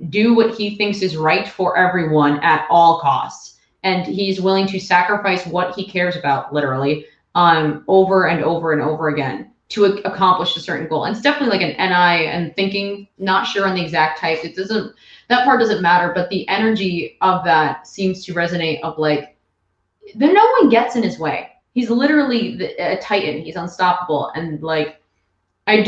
do what he thinks is right for everyone at all costs. And he's willing to sacrifice what he cares about, literally, over and over and over again to accomplish a certain goal. And it's definitely like an NI and thinking, not sure on the exact type. That part doesn't matter, but the energy of that seems to resonate of like, no one gets in his way. He's literally a titan. He's unstoppable. And like, I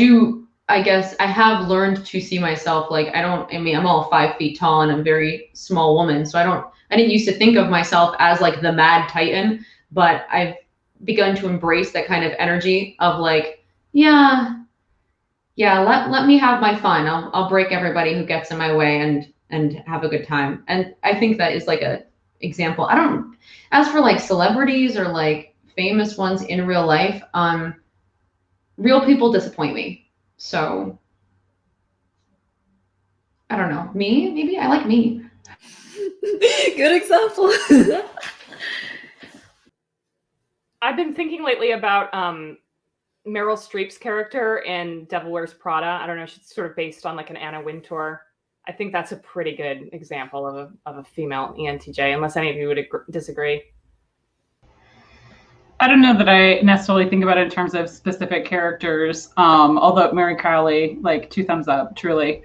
guess I have learned to see myself like, I'm all 5 feet tall and I'm a very small woman. So I didn't used to think of myself as like the mad titan, but I've begun to embrace that kind of energy of like, let me have my fun. I'll break everybody who gets in my way and have a good time. And I think that is like a example. As for like celebrities or like famous ones in real life, real people disappoint me. So I don't know. Maybe I like me. Good example. I've been thinking lately about Meryl Streep's character in Devil Wears Prada. I don't know, she's sort of based on like an Anna Wintour. I think that's a pretty good example of a female ENTJ, unless any of you would disagree. I don't know that I necessarily think about it in terms of specific characters, although Mary Crowley, like 2 thumbs up, truly.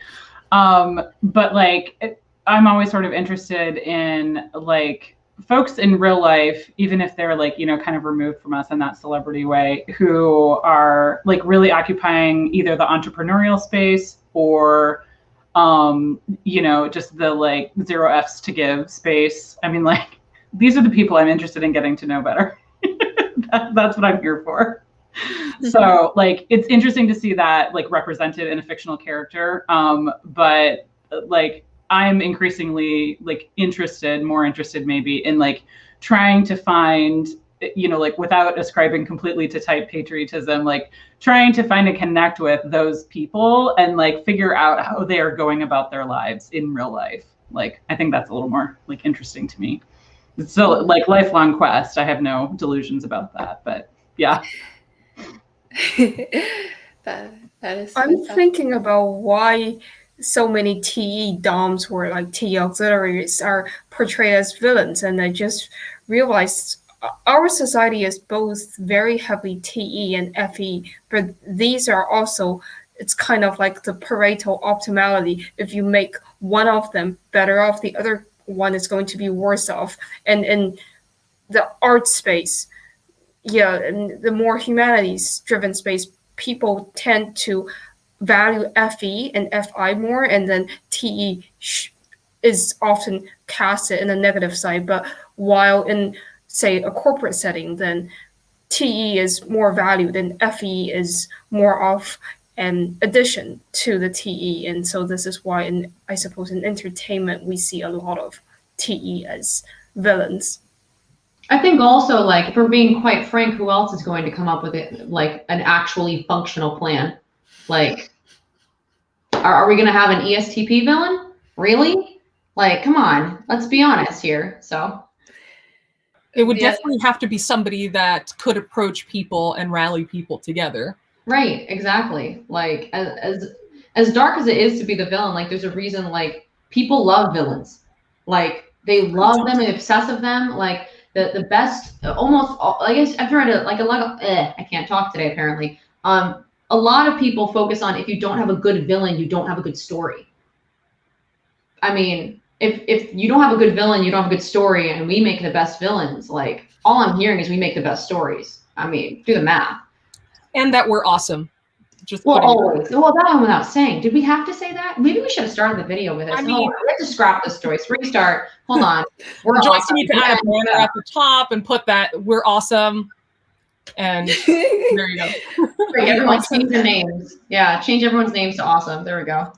But like, I'm always sort of interested in like folks in real life, even if they're like, kind of removed from us in that celebrity way, who are like really occupying either the entrepreneurial space or, just the like 0 F's to give space. I mean, like, these are the people I'm interested in getting to know better. That's what I'm here for. So like, it's interesting to see that like represented in a fictional character. But like, I'm increasingly like more interested maybe in like trying to find, like without ascribing completely to type patriotism, like trying to find and connect with those people and like figure out how they are going about their lives in real life. Like, I think that's a little more like interesting to me. It's still like lifelong quest. I have no delusions about that, but yeah. that is. I'm thinking about why so many TE DOMs or like TE auxiliaries are portrayed as villains, and I just realized our society is both very heavily TE and FE, but these are also, it's kind of like the Pareto optimality. If you make one of them better off, the other one is going to be worse off. And in the art space, and the more humanities driven space, people tend to value FE and FI more, and then TE is often casted in the negative side. But while in, say, a corporate setting, then TE is more valued and FE is more of an addition to the TE. And so this is why, I suppose, in entertainment, we see a lot of TE as villains. I think also, like, if we're being quite frank, who else is going to come up with it, like an actually functional plan? Like, are we going to have an ESTP villain? Really? Like, come on, let's be honest here. So it would definitely have to be somebody that could approach people and rally people together. Right, exactly. Like, as dark as it is to be the villain, like, there's a reason, like, people love villains. Like, they love them and obsess of them. Like, the best, almost all, I guess I've tried to, like, a lot of, I can't talk today apparently. A lot of people focus on, if you don't have a good villain, you don't have a good story. I mean, if you don't have a good villain, you don't have a good story, and we make the best villains, like, all I'm hearing is we make the best stories. I mean, do the math. And that we're awesome. Just Well, putting it- always. Well, that one without saying. Did we have to say that? Maybe we should have started the video with this. I Hold mean- on. We have to scrap this, Joyce. Restart. Hold on. We're Joyce, awesome. you need to add a banner at the top and put that we're awesome. And there you go. Great, everyone change their names. Yeah, change everyone's names to awesome. There we go.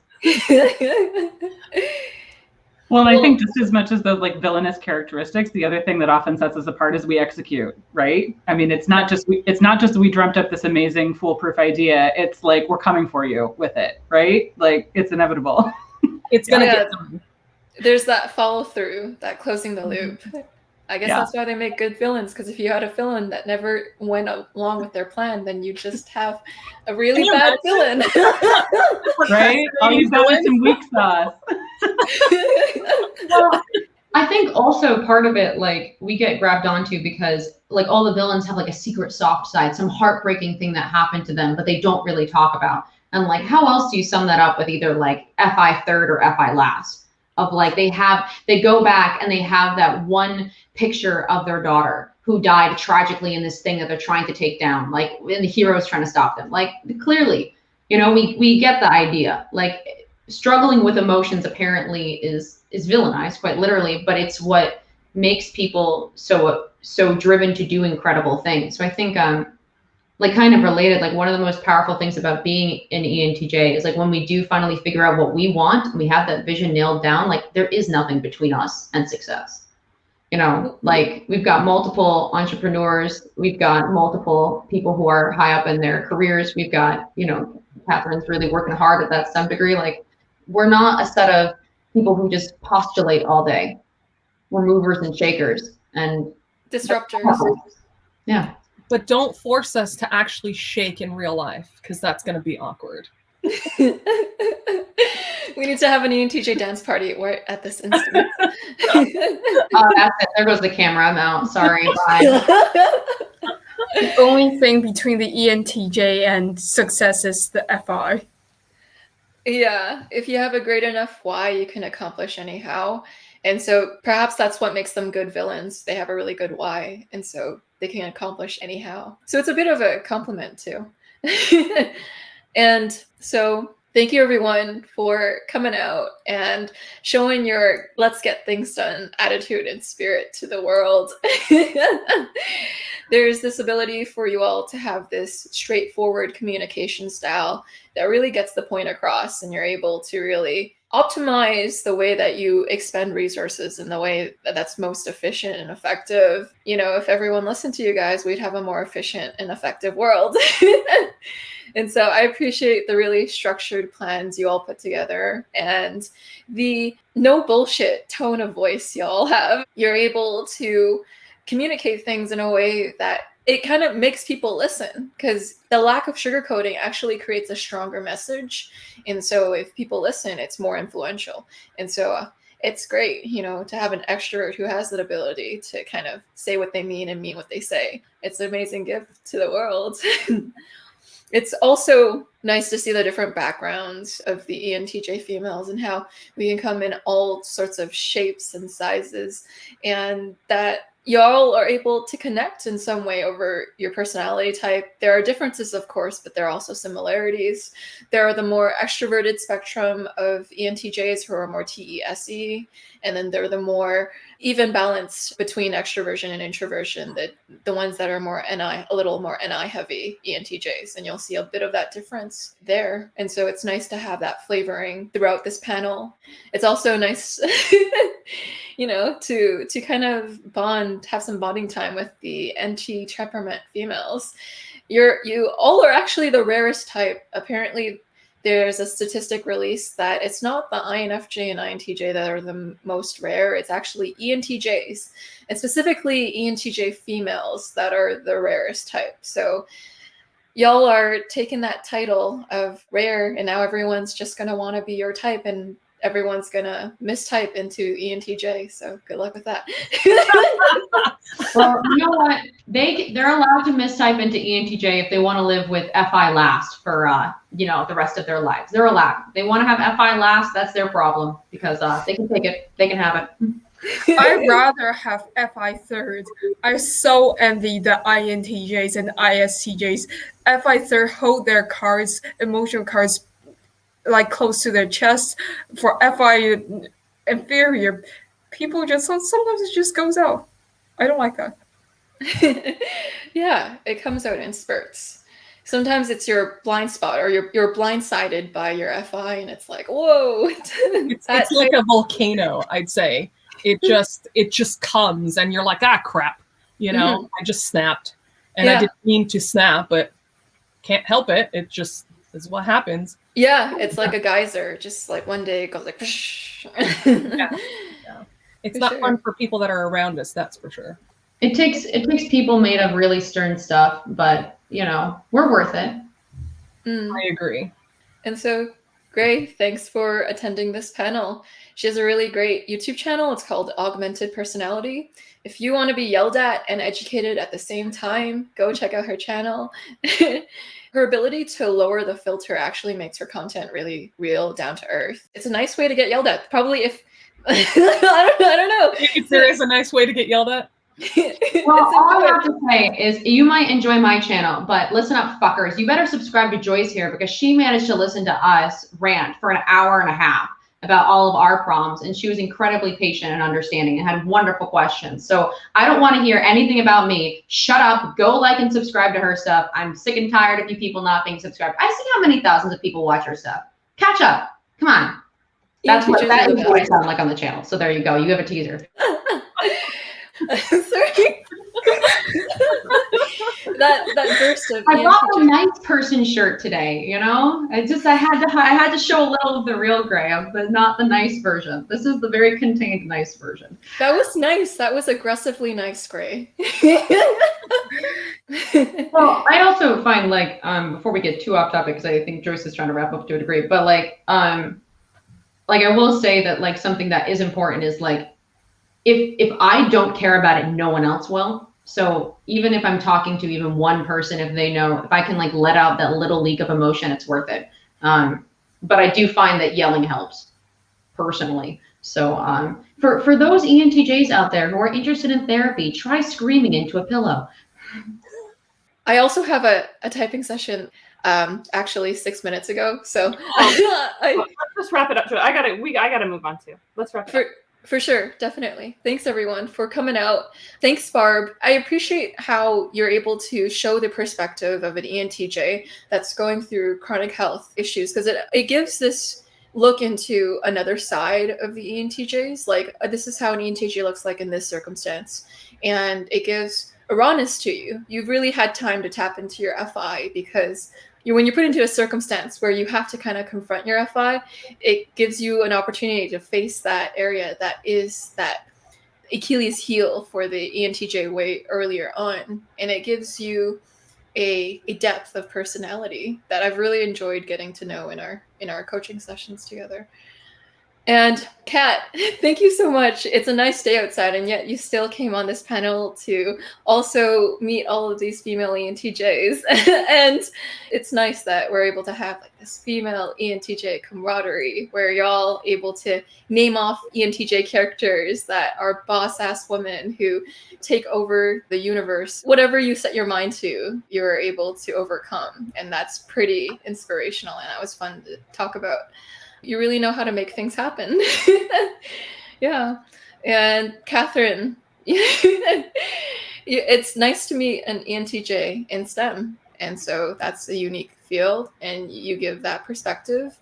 Well, I think just as much as those like villainous characteristics, the other thing that often sets us apart is we execute, right? I mean, it's not just we dreamt up this amazing foolproof idea. It's like we're coming for you with it, right? Like it's inevitable. It's gonna Yeah. get done. There's that follow through, that closing the loop. I guess Yeah. that's why they make good villains, because if you had a villain that never went along with their plan, then you just have a really Can you bad villain. Right? All you've got is some weak sauce. Well, I think also part of it, like, we get grabbed onto because, like, all the villains have like a secret soft side, some heartbreaking thing that happened to them, but they don't really talk about. And like, how else do you sum that up with either like FI third or FI last? Of like, they go back and they have that one picture of their daughter who died tragically in this thing that they're trying to take down, like, and the hero's trying to stop them. Like, clearly, you know, we get the idea. Like, struggling with emotions apparently is villainized, quite literally, but it's what makes people so driven to do incredible things. So I think like, kind of related, like, one of the most powerful things about being an ENTJ is like, when we do finally figure out what we want and we have that vision nailed down, like, there is nothing between us and success. You know, like, we've got multiple entrepreneurs, we've got multiple people who are high up in their careers, we've got, you know, Katherine's really working hard at that to some degree. Like, we're not a set of people who just postulate all day. We're movers and shakers and Disruptors. yeah. But don't force us to actually shake in real life, because that's gonna be awkward. We need to have an ENTJ dance party at this instant. Oh, that's it. There goes the camera. I'm out. Sorry. Bye. The only thing between the ENTJ and success is the FI. Yeah, if you have a great enough why, you can accomplish anyhow. And so perhaps that's what makes them good villains. They have a really good why, and so they can accomplish anyhow. So it's a bit of a compliment too. And so thank you everyone for coming out and showing your let's get things done attitude and spirit to the world. There's this ability for you all to have this straightforward communication style that really gets the point across, and you're able to really optimize the way that you expend resources in the way that's most efficient and effective. You know, if everyone listened to you guys, we'd have a more efficient and effective world. And so I appreciate the really structured plans you all put together and the no bullshit tone of voice y'all have. You're able to communicate things in a way that it kind of makes people listen, because the lack of sugarcoating actually creates a stronger message. And so if people listen, it's more influential. And so it's great, you know, to have an extrovert who has that ability to kind of say what they mean and mean what they say. It's an amazing gift to the world. It's also nice to see the different backgrounds of the ENTJ females and how we can come in all sorts of shapes and sizes, and that y'all are able to connect in some way over your personality type. There are differences, of course, but there are also similarities. There are the more extroverted spectrum of ENTJs who are more TESE, and then there are the more even balance between extroversion and introversion, the ones that are more NI, a little more NI heavy ENTJs, and you'll see a bit of that difference there. And so it's nice to have that flavoring throughout this panel. It's also nice, you know, to kind of bond, have some bonding time with the NT temperament females. You all are actually the rarest type. Apparently, there's a statistic released that it's not the INFJ and INTJ that are the most rare. It's actually ENTJs, and specifically ENTJ females, that are the rarest type. So y'all are taking that title of rare, and now everyone's just going to want to be your type. And everyone's gonna mistype into ENTJ. So good luck with that. Well, you know what? They're allowed to mistype into ENTJ if they want to live with FI last for the rest of their lives. They're allowed. They want to have FI last. That's their problem because they can take it. They can have it. I'd rather have FI third. I so envy the INTJs and ISTJs. FI third hold their cards, emotional cards, like close to their chest. For FI inferior, people just sometimes it just goes out. I don't like that. Yeah, it comes out in spurts. Sometimes it's your blind spot, or you're blindsided by your FI, and it's like, whoa. It's like a volcano, I'd say. It just comes, and you're like, ah, crap. I just snapped, and I didn't mean to snap, but can't help it. It just is what happens. Yeah, it's like a geyser. Just like one day it goes like, yeah. It's not fun for people that are around us, that's for sure. It takes people made of really stern stuff, but we're worth it. I agree. And so, Gray, thanks for attending this panel. She has a really great YouTube channel. It's called Augmented Personality. If you want to be yelled at and educated at the same time, go check out her channel. Her ability to lower the filter actually makes her content really real, down to earth. It's a nice way to get yelled at. Probably if I don't know. If there is a nice way to get yelled at. Well, all I have to say is you might enjoy my channel, but listen up, fuckers. You better subscribe to Joyce here because she managed to listen to us rant for an hour and a half about all of our problems, and she was incredibly patient and understanding and had wonderful questions. So I don't want to hear anything about me. Shut up. Go like and subscribe to her stuff. I'm sick and tired of you people not being subscribed. I see how many thousands of people watch her stuff. Catch up. Come on. That is what I sound like on the channel. So there you go. You have a teaser. Sorry. that burst of I bought a nice person shirt today, I had to show a little of the real Gray, but not the nice version. This is the very contained nice version. That was nice. That was aggressively nice, Gray. Well, I also find before we get too off topic, because I think Joyce is trying to wrap up to a degree, but I will say that something that is important is if I don't care about it, no one else will. So even if I'm talking to even one person, if I can let out that little leak of emotion, it's worth it. But I do find that yelling helps personally. So for those ENTJs out there who are interested in therapy, try screaming into a pillow. I also have a typing session actually 6 minutes ago. So let's wrap it up. I gotta move on too. Let's wrap it up. For sure, definitely. Thanks everyone for coming out. Thanks, Barb. I appreciate how you're able to show the perspective of an ENTJ that's going through chronic health issues, because it gives this look into another side of the ENTJs. This is how an ENTJ looks like in this circumstance. And it gives a rawness to you. You've really had time to tap into your FI, because when you're put into a circumstance where you have to kind of confront your FI, it gives you an opportunity to face that area that is that Achilles heel for the ENTJ way earlier on. And it gives you a depth of personality that I've really enjoyed getting to know in our coaching sessions together. And Kat, thank you so much. It's a nice day outside, and yet you still came on this panel to also meet all of these female ENTJs. And it's nice that we're able to have this female ENTJ camaraderie where y'all able to name off ENTJ characters that are boss-ass women who take over the universe. Whatever you set your mind to, you're able to overcome. And that's pretty inspirational, and that was fun to talk about. You really know how to make things happen. Yeah. And Katherine, it's nice to meet an ENTJ in STEM. And so that's a unique field, and you give that perspective.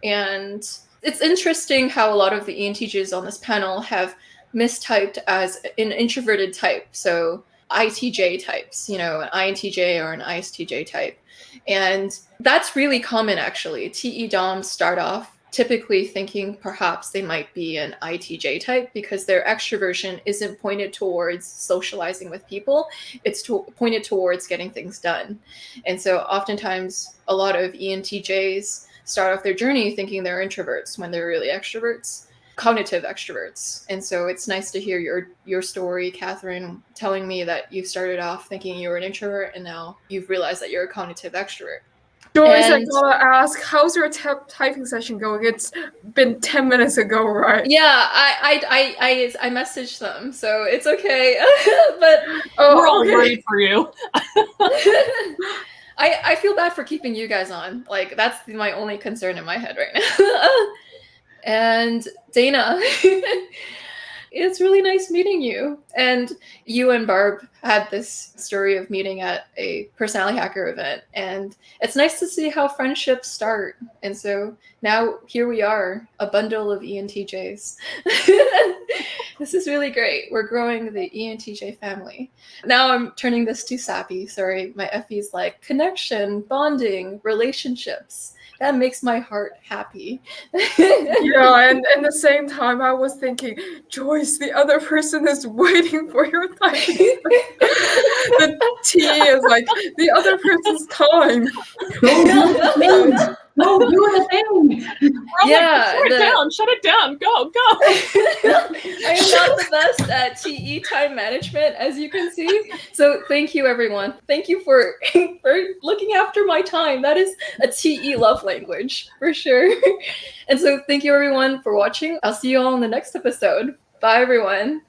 And it's interesting how a lot of the ENTJs on this panel have mistyped as an introverted type. So ITJ types, an INTJ or an ISTJ type. And that's really common, actually. TE DOMs start off typically thinking perhaps they might be an ITJ type because their extroversion isn't pointed towards socializing with people. It's pointed towards getting things done. And so oftentimes a lot of ENTJs start off their journey thinking they're introverts when they're really extroverts, cognitive extroverts. And so it's nice to hear your story, Katherine, telling me that you started off thinking you were an introvert and now you've realized that you're a cognitive extrovert. Joyce, I And- gotta ask, how's your typing session going? It's been 10 minutes ago, right? Yeah, I messaged them, so it's okay. But We're all okay. worried for you. I feel bad for keeping you guys on. Like, that's my only concern in my head right now. And Dana, it's really nice meeting you. And you and Barb had this story of meeting at a personality hacker event. And it's nice to see how friendships start. And so now here we are, a bundle of ENTJs. This is really great. We're growing the ENTJ family. Now I'm turning this too sappy. Sorry, my FE's like connection, bonding, relationships. That makes my heart happy. Yeah, and at the same time, I was thinking, Joyce, the other person is waiting for your typing. The T is like the other person's time. No, do the thing. We're all Yeah, like, shut it down, go, go. I am not the best at TE time management, as you can see. So thank you, everyone. Thank you for looking after my time. That is a TE love language, for sure. And so thank you, everyone, for watching. I'll see you all in the next episode. Bye, everyone.